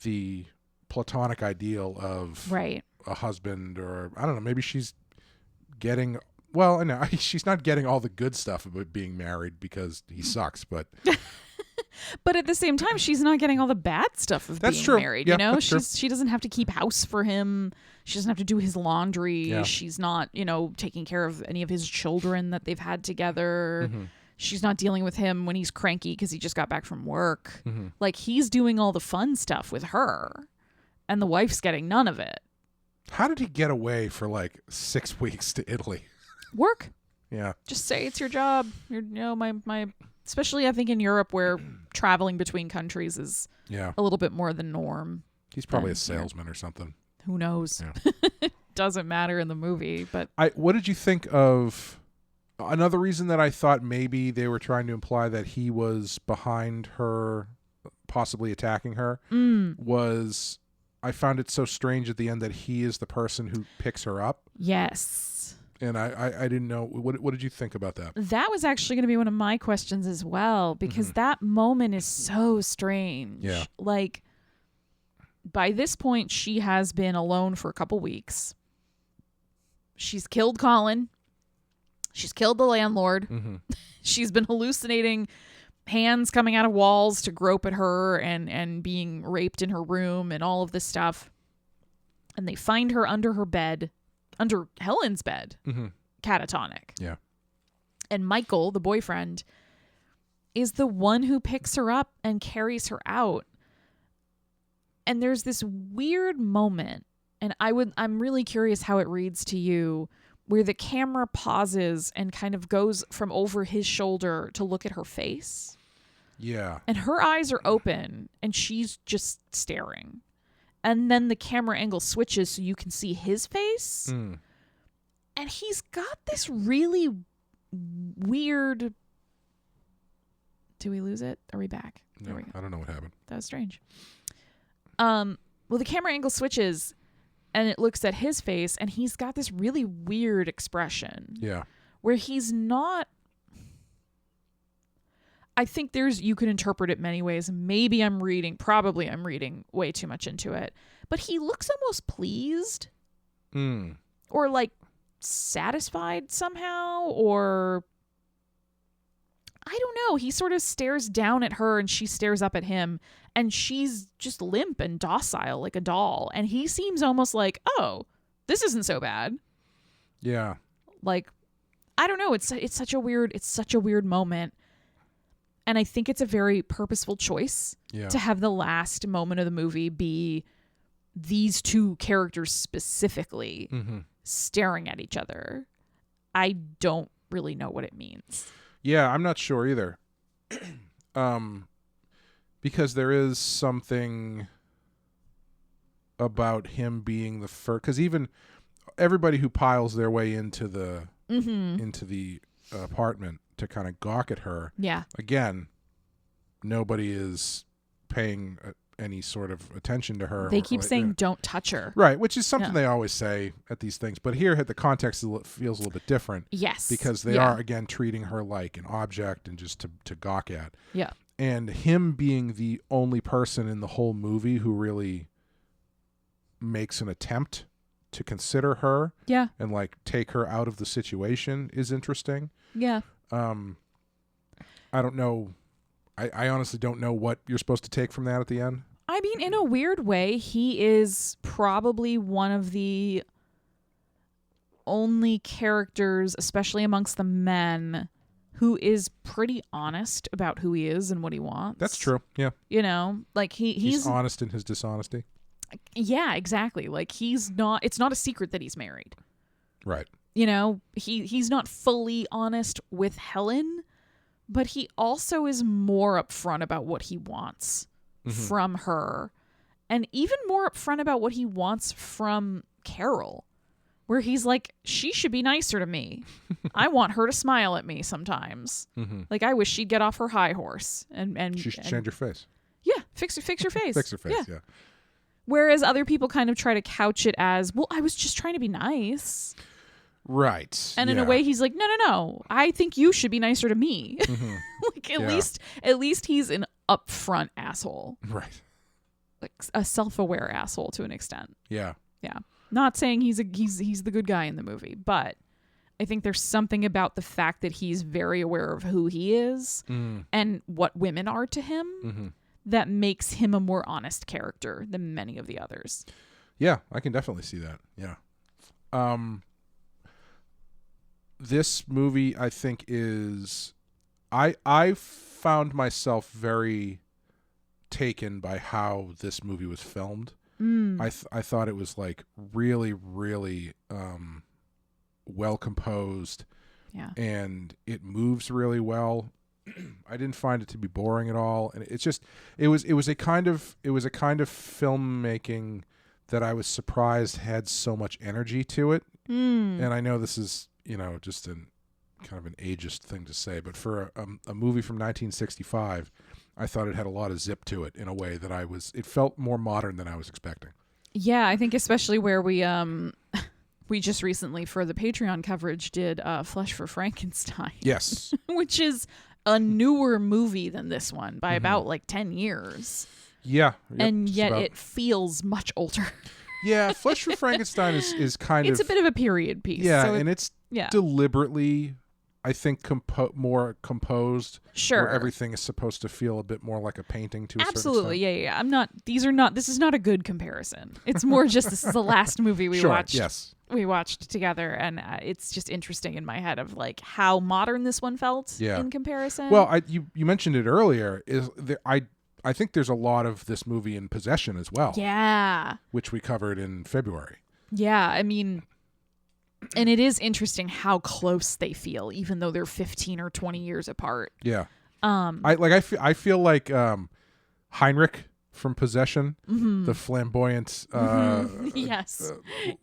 the platonic ideal of a husband, or I don't know, maybe she's getting, well, no, she's not getting all the good stuff about being married because he sucks, but... But at the same time, she's not getting all the bad stuff of being married. Yeah, she doesn't have to keep house for him. She doesn't have to do his laundry. Yeah. She's not, taking care of any of his children that they've had together. She's not dealing with him when he's cranky because he just got back from work. Like, he's doing all the fun stuff with her, and the wife's getting none of it. How did he get away for like 6 weeks to Italy? Work. Yeah. Just say it's your job. My especially I think in Europe where traveling between countries is a little bit more the norm. He's probably a salesman or something. Who knows? Yeah. Doesn't matter in the movie, but what did you think of another reason that I thought maybe they were trying to imply that he was behind her possibly attacking her was I found it so strange at the end that he is the person who picks her up. Yes. And I didn't know. What did you think about that? That was actually going to be one of my questions as well, because that moment is so strange. Yeah. Like, by this point, she has been alone for a couple weeks. She's killed Colin. She's killed the landlord. Mm-hmm. She's been hallucinating hands coming out of walls to grope at her and being raped in her room and all of this stuff. And they find her under her bed, under Helen's bed, catatonic. Yeah. And Michael, the boyfriend, is the one who picks her up and carries her out. And there's this weird moment, and I'm really curious how it reads to you, where the camera pauses and kind of goes from over his shoulder to look at her face. Yeah. And her eyes are open and she's just staring. And then the camera angle switches so you can see his face. Mm. And he's got this really weird... Did we lose it? Are we back? No, There we go. I don't know what happened. That was strange. Well, the camera angle switches and it looks at his face and he's got this really weird expression. Yeah. Where he's not... I think you can interpret it many ways. Probably I'm reading way too much into it. But he looks almost pleased. Mm. Or like satisfied somehow. Or I don't know. He sort of stares down at her and she stares up at him. And she's just limp and docile like a doll. And he seems almost like, oh, this isn't so bad. Yeah. Like, I don't know. It's such a weird moment. And I think it's a very purposeful choice to have the last moment of the movie be these two characters specifically staring at each other. I don't really know what it means. Yeah, I'm not sure either. Because there is something about him being the first. Because even everybody who piles their way into the apartment to kind of gawk at her. Yeah. Again, nobody is paying any sort of attention to her. They keep saying, "Don't touch her." Right, which is something they always say at these things. But here, the context feels a little bit different. Yes. Because they are, again, treating her like an object and just to gawk at. Yeah. And him being the only person in the whole movie who really makes an attempt to consider her and like take her out of the situation is interesting. Yeah. I don't know. I honestly don't know what you're supposed to take from that at the end. I mean, in a weird way, he is probably one of the only characters, especially amongst the men, who is pretty honest about who he is and what he wants. That's true. Yeah. You know, like he's honest in his dishonesty. Yeah, exactly. Like it's not a secret that he's married. Right. You know, he's not fully honest with Helen, but he also is more upfront about what he wants from her, and even more upfront about what he wants from Carol, where he's like, she should be nicer to me. I want her to smile at me sometimes. Like, I wish she'd get off her high horse and she should change her face. Yeah, fix her face. Fix her face. Yeah. Whereas other people kind of try to couch it as, well, I was just trying to be nice. Right. And in a way, he's like, no. I think you should be nicer to me. Like, at least he's an upfront asshole. Right. Like a self-aware asshole to an extent. Yeah. Yeah. Not saying he's the good guy in the movie, but I think there's something about the fact that he's very aware of who he is and what women are to him that makes him a more honest character than many of the others. Yeah, I can definitely see that. Yeah. This movie, I think, is... I found myself very taken by how this movie was filmed. I thought it was like really, really well composed. Yeah. And it moves really well. I didn't find it to be boring at all, and it's just it was a kind of filmmaking that I was surprised had so much energy to it. And I know this is just an kind of an ageist thing to say, but for a movie from 1965, I thought it had a lot of zip to it in a way that it felt more modern than I was expecting. Yeah, I think especially where we just recently for the Patreon coverage did Flesh for Frankenstein. Yes. Which is a newer movie than this one by about like 10 years. Yeah. Yep, and yet it feels much older. Yeah, Flesh for Frankenstein is kind it's a bit of a period piece. Yeah, so and it's deliberately, I think, more composed. Sure. Where everything is supposed to feel a bit more like a painting to a certain Absolutely, extent. yeah. This is not a good comparison. It's more just this is the last movie we watched. Yes. We watched together, and it's just interesting in my head of like how modern this one felt in comparison. Well, you mentioned it earlier. I think there's a lot of this movie in Possession as well. Yeah. Which we covered in February. Yeah, I mean, and it is interesting how close they feel, even though they're 15 or 20 years apart. Yeah. I feel like Heinrich from Possession, the flamboyant yes,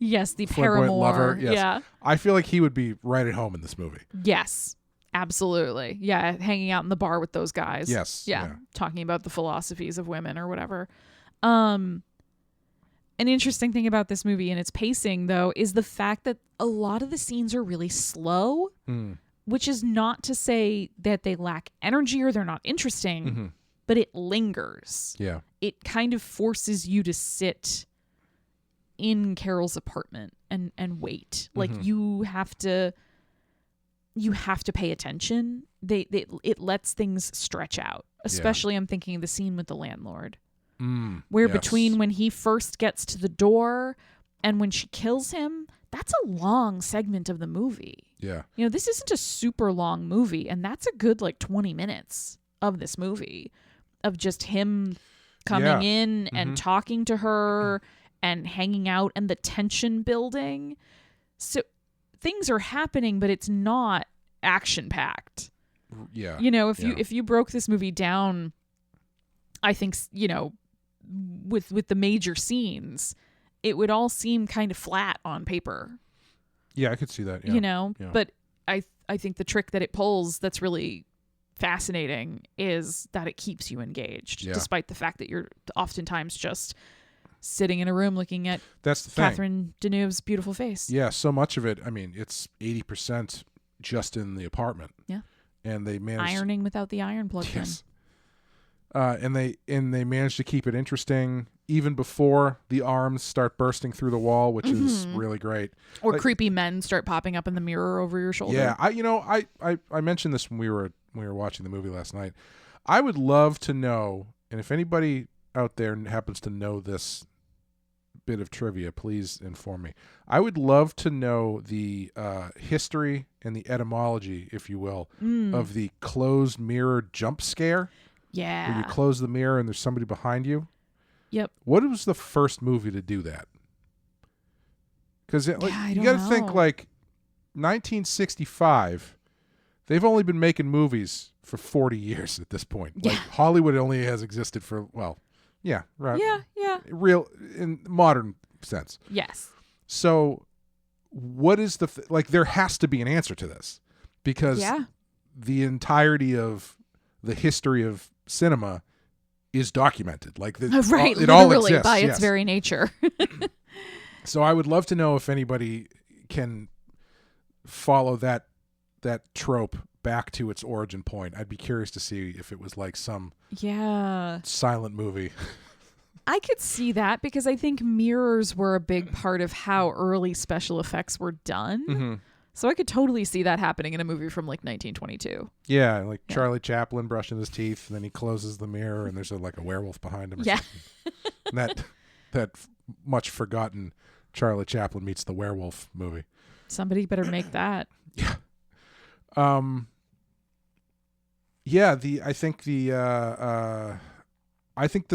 the flamboyant paramour lover. Yes. Yeah. I feel like he would be right at home in this movie. Yes. Absolutely. Yeah, hanging out in the bar with those guys. Yes. Yeah. Talking about the philosophies of women or whatever. An interesting thing about this movie and its pacing, though, is the fact that a lot of the scenes are really slow, which is not to say that they lack energy or they're not interesting, but it lingers. Yeah. It kind of forces you to sit in Carol's apartment and wait. Like you have to pay attention. It lets things stretch out. Especially I'm thinking of the scene with the landlord. Where between when he first gets to the door and when she kills him, that's a long segment of the movie. Yeah. This isn't a super long movie, and that's a good 20 minutes of this movie of just him coming in and talking to her and hanging out and the tension building. So things are happening, but it's not action packed. Yeah. If you broke this movie down, I think, with the major scenes, it would all seem kind of flat on paper. Yeah, I could see that. Yeah. But I think the trick that it pulls that's really fascinating is that it keeps you engaged, despite the fact that you're oftentimes just sitting in a room looking at Catherine Deneuve's beautiful face. Yeah, so much of it, I mean, it's 80% just in the apartment. Yeah. And they managed ironing without the iron plugged in. And they managed to keep it interesting even before the arms start bursting through the wall, which is really great. Or creepy men start popping up in the mirror over your shoulder. Yeah, I mentioned this when we were watching the movie last night. I would love to know, and if anybody out there happens to know this bit of trivia, please inform me. I would love to know the history and the etymology, if you will, of the closed mirror jump scare. Yeah. Where you close the mirror and there's somebody behind you. Yep. What was the first movie to do that? Because you got to think 1965. They've only been making movies for 40 years at this point. Like Hollywood only has existed for right. Yeah. Real in modern sense. Yes. So, what is there has to be an answer to this because the entirety of the history of cinema is documented. It all exists by its very nature. So I would love to know if anybody can follow that trope back to its origin point. I'd be curious to see if it was like some silent movie. I could see that because I think mirrors were a big part of how early special effects were done. Mm-hmm. So I could totally see that happening in a movie from 1922. Yeah, Charlie Chaplin brushing his teeth, and then he closes the mirror, and there's a werewolf behind him. Or something. that much forgotten Charlie Chaplin meets the werewolf movie. Somebody better make that. Yeah. I think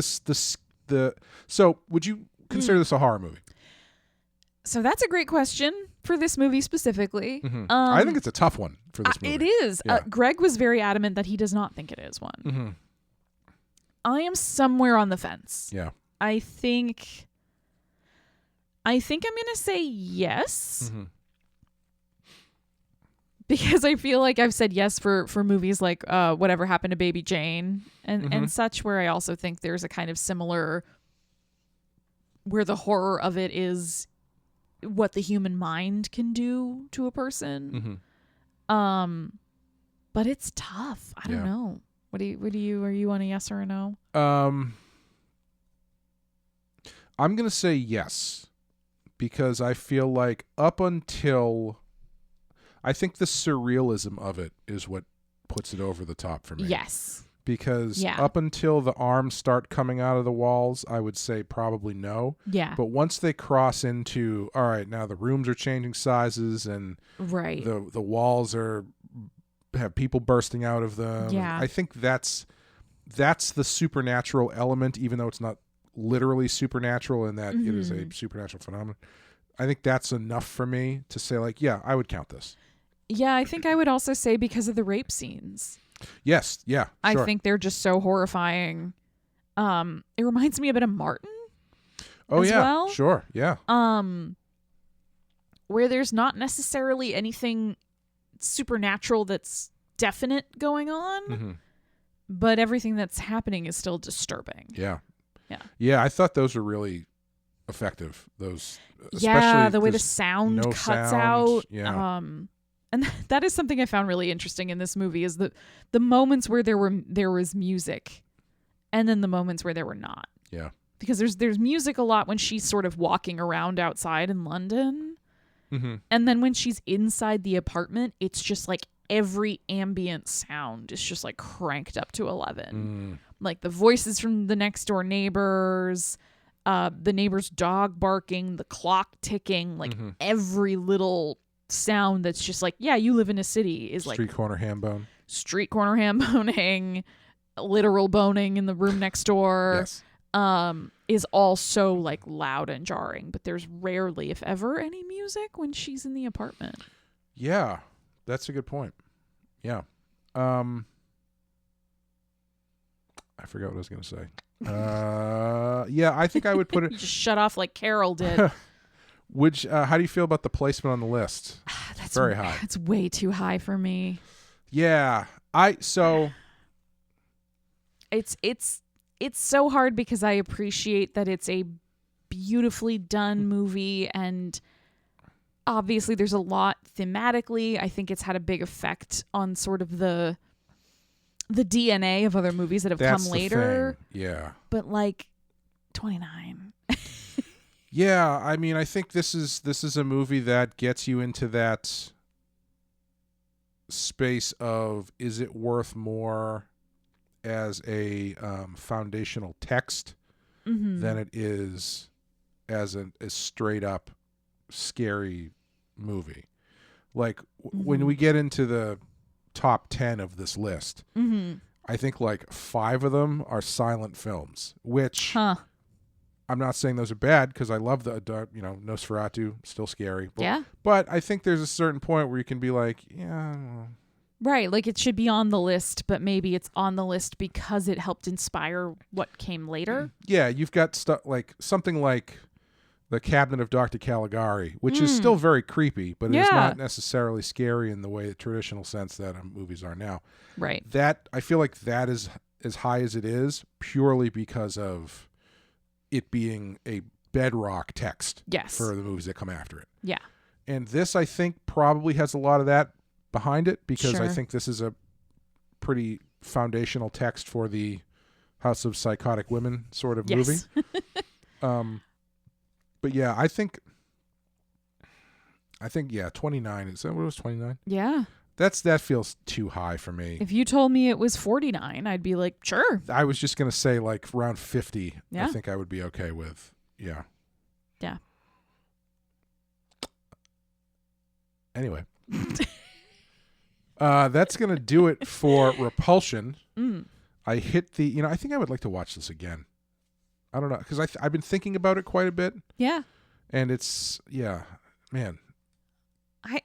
so would you consider this a horror movie? So that's a great question for this movie specifically. I think it's a tough one for this movie. It is. Yeah. Greg was very adamant that he does not think it is one. I am somewhere on the fence. Yeah. I think I'm going to say yes. Because I feel like I've said yes for movies like Whatever Happened to Baby Jane and such, where I also think there's a kind of similar, where the horror of it is what the human mind can do to a person. But it's tough. I don't know. Are you on a yes or a no? I'm going to say yes, because I feel like up until, I think the surrealism of it is what puts it over the top for me. Yes. Because up until the arms start coming out of the walls, I would say probably no. Yeah. But once they cross into, all right, now the rooms are changing sizes and the walls have people bursting out of them. Yeah. I think that's the supernatural element, even though it's not literally supernatural in that it is a supernatural phenomenon. I think that's enough for me to say, like, yeah, I would count this. Yeah, I think I would also say because of the rape scenes. Yes, yeah, sure. I think they're just so horrifying. It reminds me a bit of Martin. Oh as yeah, well. Sure, yeah. Where there's not necessarily anything supernatural that's definite going on, but everything that's happening is still disturbing. Yeah. Yeah. I thought those were really effective. Those, especially the way the sound cuts sound. out. Yeah. And that is something I found really interesting in this movie, is the moments where there was music, and then the moments where there were not. Yeah. Because there's music a lot when she's sort of walking around outside in London, and then when she's inside the apartment, it's just like every ambient sound is just like cranked up to 11. Like the voices from the next door neighbors, the neighbor's dog barking, the clock ticking, like every little sound that's just like, yeah, you live in a city is like street corner ham boning, literal boning in the room next door. Yes. Is also like loud and jarring, but there's rarely, if ever, any music when she's in the apartment. Yeah, that's a good point. Yeah. I forgot what I was going to say. Yeah, I think I would put it. Just shut off like Carol did. Which, how do you feel about the placement on the list? That's very high. It's way too high for me. Yeah, It's so hard because I appreciate that it's a beautifully done movie, and obviously there's a lot thematically. I think it's had a big effect on sort of the DNA of other movies that have come later. Yeah. But like 29. Yeah, I mean, I think this is a movie that gets you into that space of, is it worth more as a foundational text than it is as a straight up scary movie. Like when we get into the top 10 of this list, I think like 5 of them are silent films, which I'm not saying those are bad, because I love the Nosferatu, still scary. But I think there's a certain point where you can be like, yeah, right, like it should be on the list, but maybe it's on the list because it helped inspire what came later. Yeah, you've got stuff like something like The Cabinet of Dr. Caligari, which is still very creepy, but it's not necessarily scary in the way, the traditional sense that movies are now. Right. That, I feel like that is as high as it is purely because of it being a bedrock text for the movies that come after it. Yeah. And this, I think, probably has a lot of that behind it, because I think this is a pretty foundational text for the House of Psychotic Women sort of movie. But yeah, I think 29. Is that what it was, 29? Yeah. That feels too high for me. If you told me it was 49, I'd be like, sure. I was just going to say like around 50. Yeah. I think I would be okay with. Yeah. Yeah. Anyway. That's going to do it for Repulsion. I hit I think I would like to watch this again. I don't know, because I've been thinking about it quite a bit, Yeah. and it's man.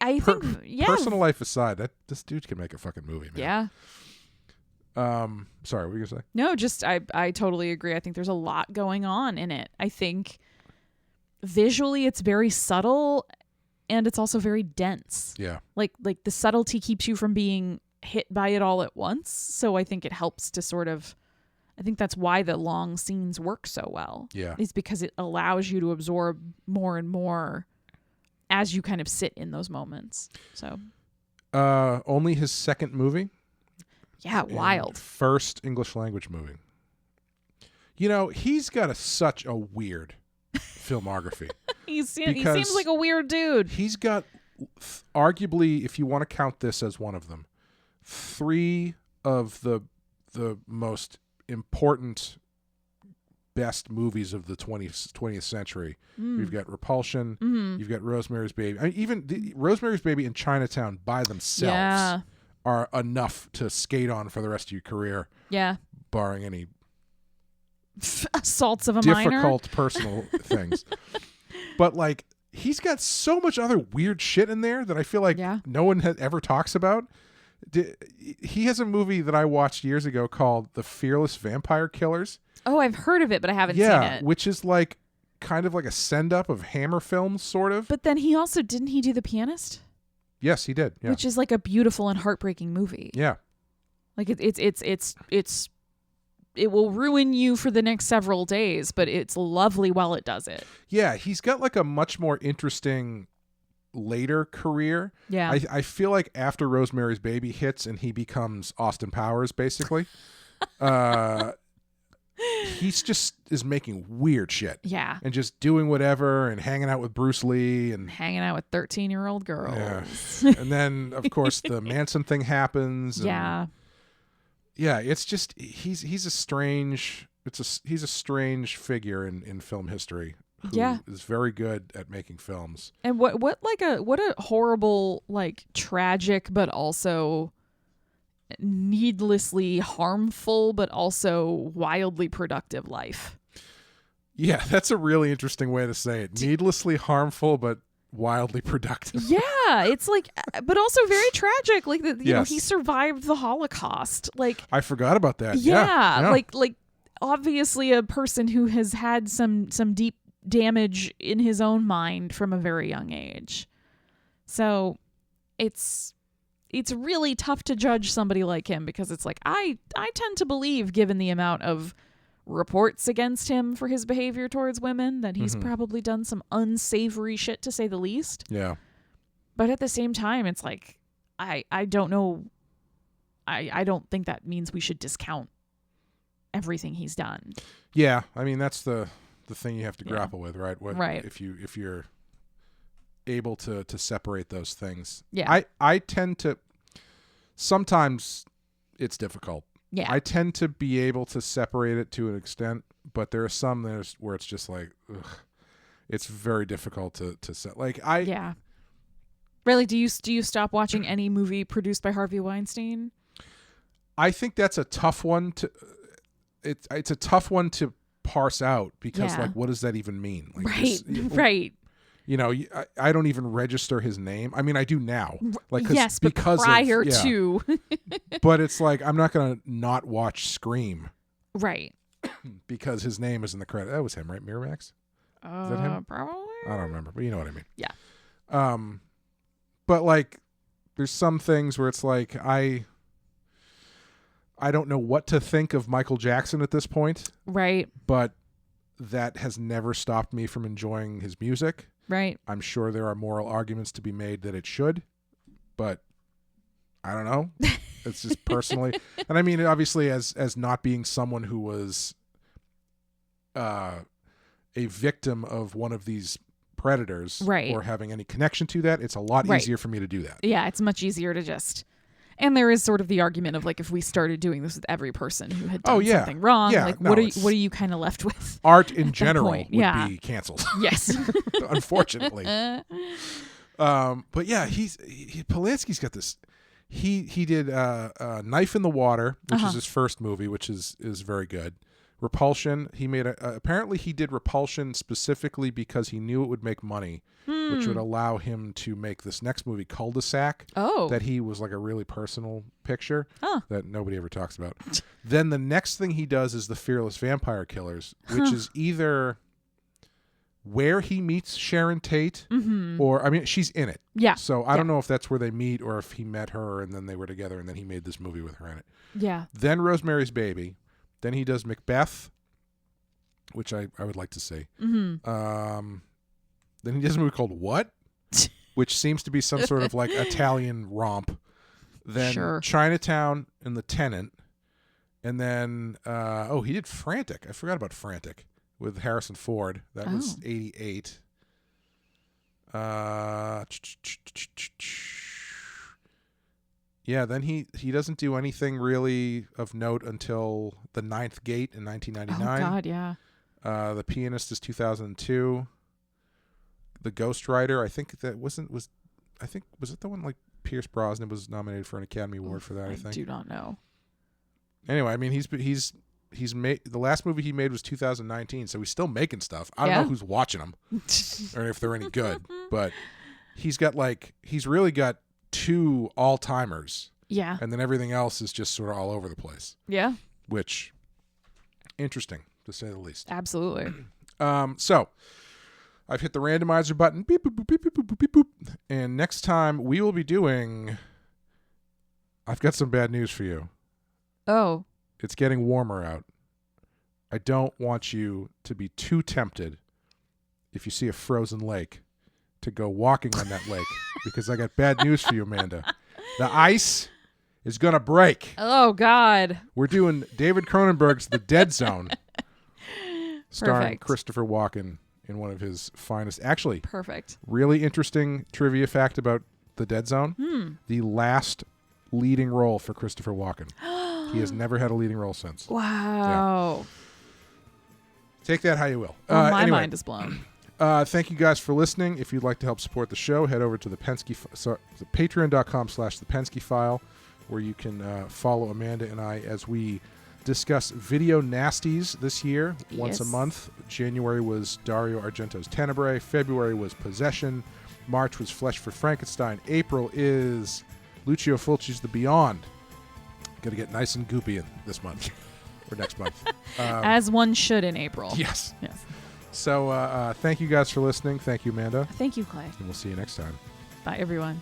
I think personal life aside, this dude can make a fucking movie, man. Yeah. Sorry, what were you gonna say? No, just I totally agree. I think there's a lot going on in it. I think visually it's very subtle and it's also very dense. Yeah. Like the subtlety keeps you from being hit by it all at once. So I think it helps to sort of, I think that's why the long scenes work so well. Yeah. Is because it allows you to absorb more and more as you kind of sit in those moments. So only his second movie. Yeah, wild. First English language movie. He's got such a weird filmography. He seems like a weird dude. He's got, arguably, if you want to count this as one of them, 3 of the most important, best movies of the 20th century. You've got Repulsion. Mm-hmm. You've got Rosemary's Baby. I mean, even Rosemary's Baby and Chinatown by themselves are enough to skate on for the rest of your career. Yeah. Barring any assaults of a difficult minor. personal things. But like, he's got so much other weird shit in there that I feel like no one ever talks about. He has a movie that I watched years ago called The Fearless Vampire Killers. Oh, I've heard of it, but I haven't seen it. Which is like kind of like a send-up of Hammer films, sort of. But then didn't he do The Pianist? Yes, he did. Yeah. Which is like a beautiful and heartbreaking movie. Yeah. Like it will ruin you for the next several days, but it's lovely while it does it. Yeah, he's got like a much more interesting later career. Yeah. I feel like after Rosemary's Baby hits and he becomes Austin Powers, basically, he's just is making weird shit. Yeah. And just doing whatever and hanging out with Bruce Lee and hanging out with 13-year-old girls. Yeah. And then, of course, the Manson thing happens. And yeah, it's just he's a strange figure in film history who is very good at making films. And what a horrible, like, tragic but also needlessly harmful but also wildly productive life. Yeah, that's a really interesting way to say it. Needlessly harmful but wildly productive. Yeah, it's like, but also very tragic. Like, you know, he survived the Holocaust. Like, I forgot about that. Yeah. Like obviously a person who has had some deep damage in his own mind from a very young age. So it's really tough to judge somebody like him because it's like, I tend to believe, given the amount of reports against him for his behavior towards women, that he's probably done some unsavory shit, to say the least. Yeah. But at the same time, it's like, I don't know. I don't think that means we should discount everything he's done. Yeah. I mean, that's the thing you have to grapple with, right? Right. If you're able to separate those things. Yeah. I tend to, sometimes it's difficult. Yeah. I tend to be able to separate it to an extent, but there are some where it's just like, ugh, it's very difficult to set. Like Yeah. Really, do you stop watching any movie produced by Harvey Weinstein? I think that's a tough one to it's a tough one to parse out because like, what does that even mean? Like, right. You know, I don't even register his name. I mean, I do now. Like, yes, but prior to. But it's like, I'm not going to not watch Scream. Right. Because his name is in the credit. That was him, right? Miramax? Is that him? Probably. I don't remember, but you know what I mean. Yeah. But like, there's some things where it's like, I don't know what to think of Michael Jackson at this point. Right. But that has never stopped me from enjoying his music. Right. I'm sure there are moral arguments to be made that it should, but I don't know. It's just personally. And I mean, obviously, as not being someone who was a victim of one of these predators, right, or having any connection to that, it's a lot easier for me to do that. Yeah, it's much easier to just... And there is sort of the argument of like, if we started doing this with every person who had done something wrong, like what are you kind of left with? Art in general would be canceled. Yes. Unfortunately. But yeah, Polanski's got this. He did Knife in the Water, which is his first movie, which is very good, Repulsion. He made apparently he did Repulsion specifically because he knew it would make money, which would allow him to make this next movie, Cul-de-sac. Oh. That he was like a really personal picture Oh. that nobody ever talks about. Then the next thing he does is The Fearless Vampire Killers, which is either where he meets Sharon Tate or, I mean, she's in it. Yeah. So I don't know if that's where they meet or if he met her and then they were together and then he made this movie with her in it. Yeah. Then Rosemary's Baby. Then he does Macbeth, which I would like to see. Then he does a movie called What? Which seems to be some sort of like Italian romp. Then Chinatown and The Tenant. And then, he did Frantic. I forgot about Frantic with Harrison Ford. That was 88. Yeah, then he doesn't do anything really of note until The Ninth Gate in 1999. Oh, God, yeah. The Pianist is 2002. The Ghost Rider, I think that was it the one like Pierce Brosnan was nominated for an Academy Award for that, I think. I do not know. Anyway, I mean, he's made, the last movie he made was 2019, so he's still making stuff. I don't know who's watching them or if they're any good, but he's really got 2 all-timers. Yeah. And then everything else is just sort of all over the place. Yeah. Which, interesting, to say the least. Absolutely. So, I've hit the randomizer button. Beep, boop, boop, beep, boop, boop, beep, boop. And next time, we will be doing... I've got some bad news for you. Oh. It's getting warmer out. I don't want you to be too tempted if you see a frozen lake to go walking on that lake because I got bad news for you, Amanda. The ice is going to break. Oh, God. We're doing David Cronenberg's The Dead Zone, starring Perfect. Christopher Walken in one of his finest. Actually, Perfect. really interesting trivia fact about The Dead Zone. The last leading role for Christopher Walken. He has never had a leading role since. Wow. Yeah. Take that how you will. Well, my anyway, mind is blown. Thank you guys for listening. If you'd like to help support the show, head over to patreon.com/the Penske File, where you can follow Amanda and I as we discuss video nasties this year, once a month. January was Dario Argento's Tenebrae. February was Possession. March was Flesh for Frankenstein. April is Lucio Fulci's The Beyond. Going to get nice and goopy in this month or next month. As one should in April. Yes. Yes. So thank you guys for listening. Thank you, Amanda. Thank you, Clay. And we'll see you next time. Bye, everyone.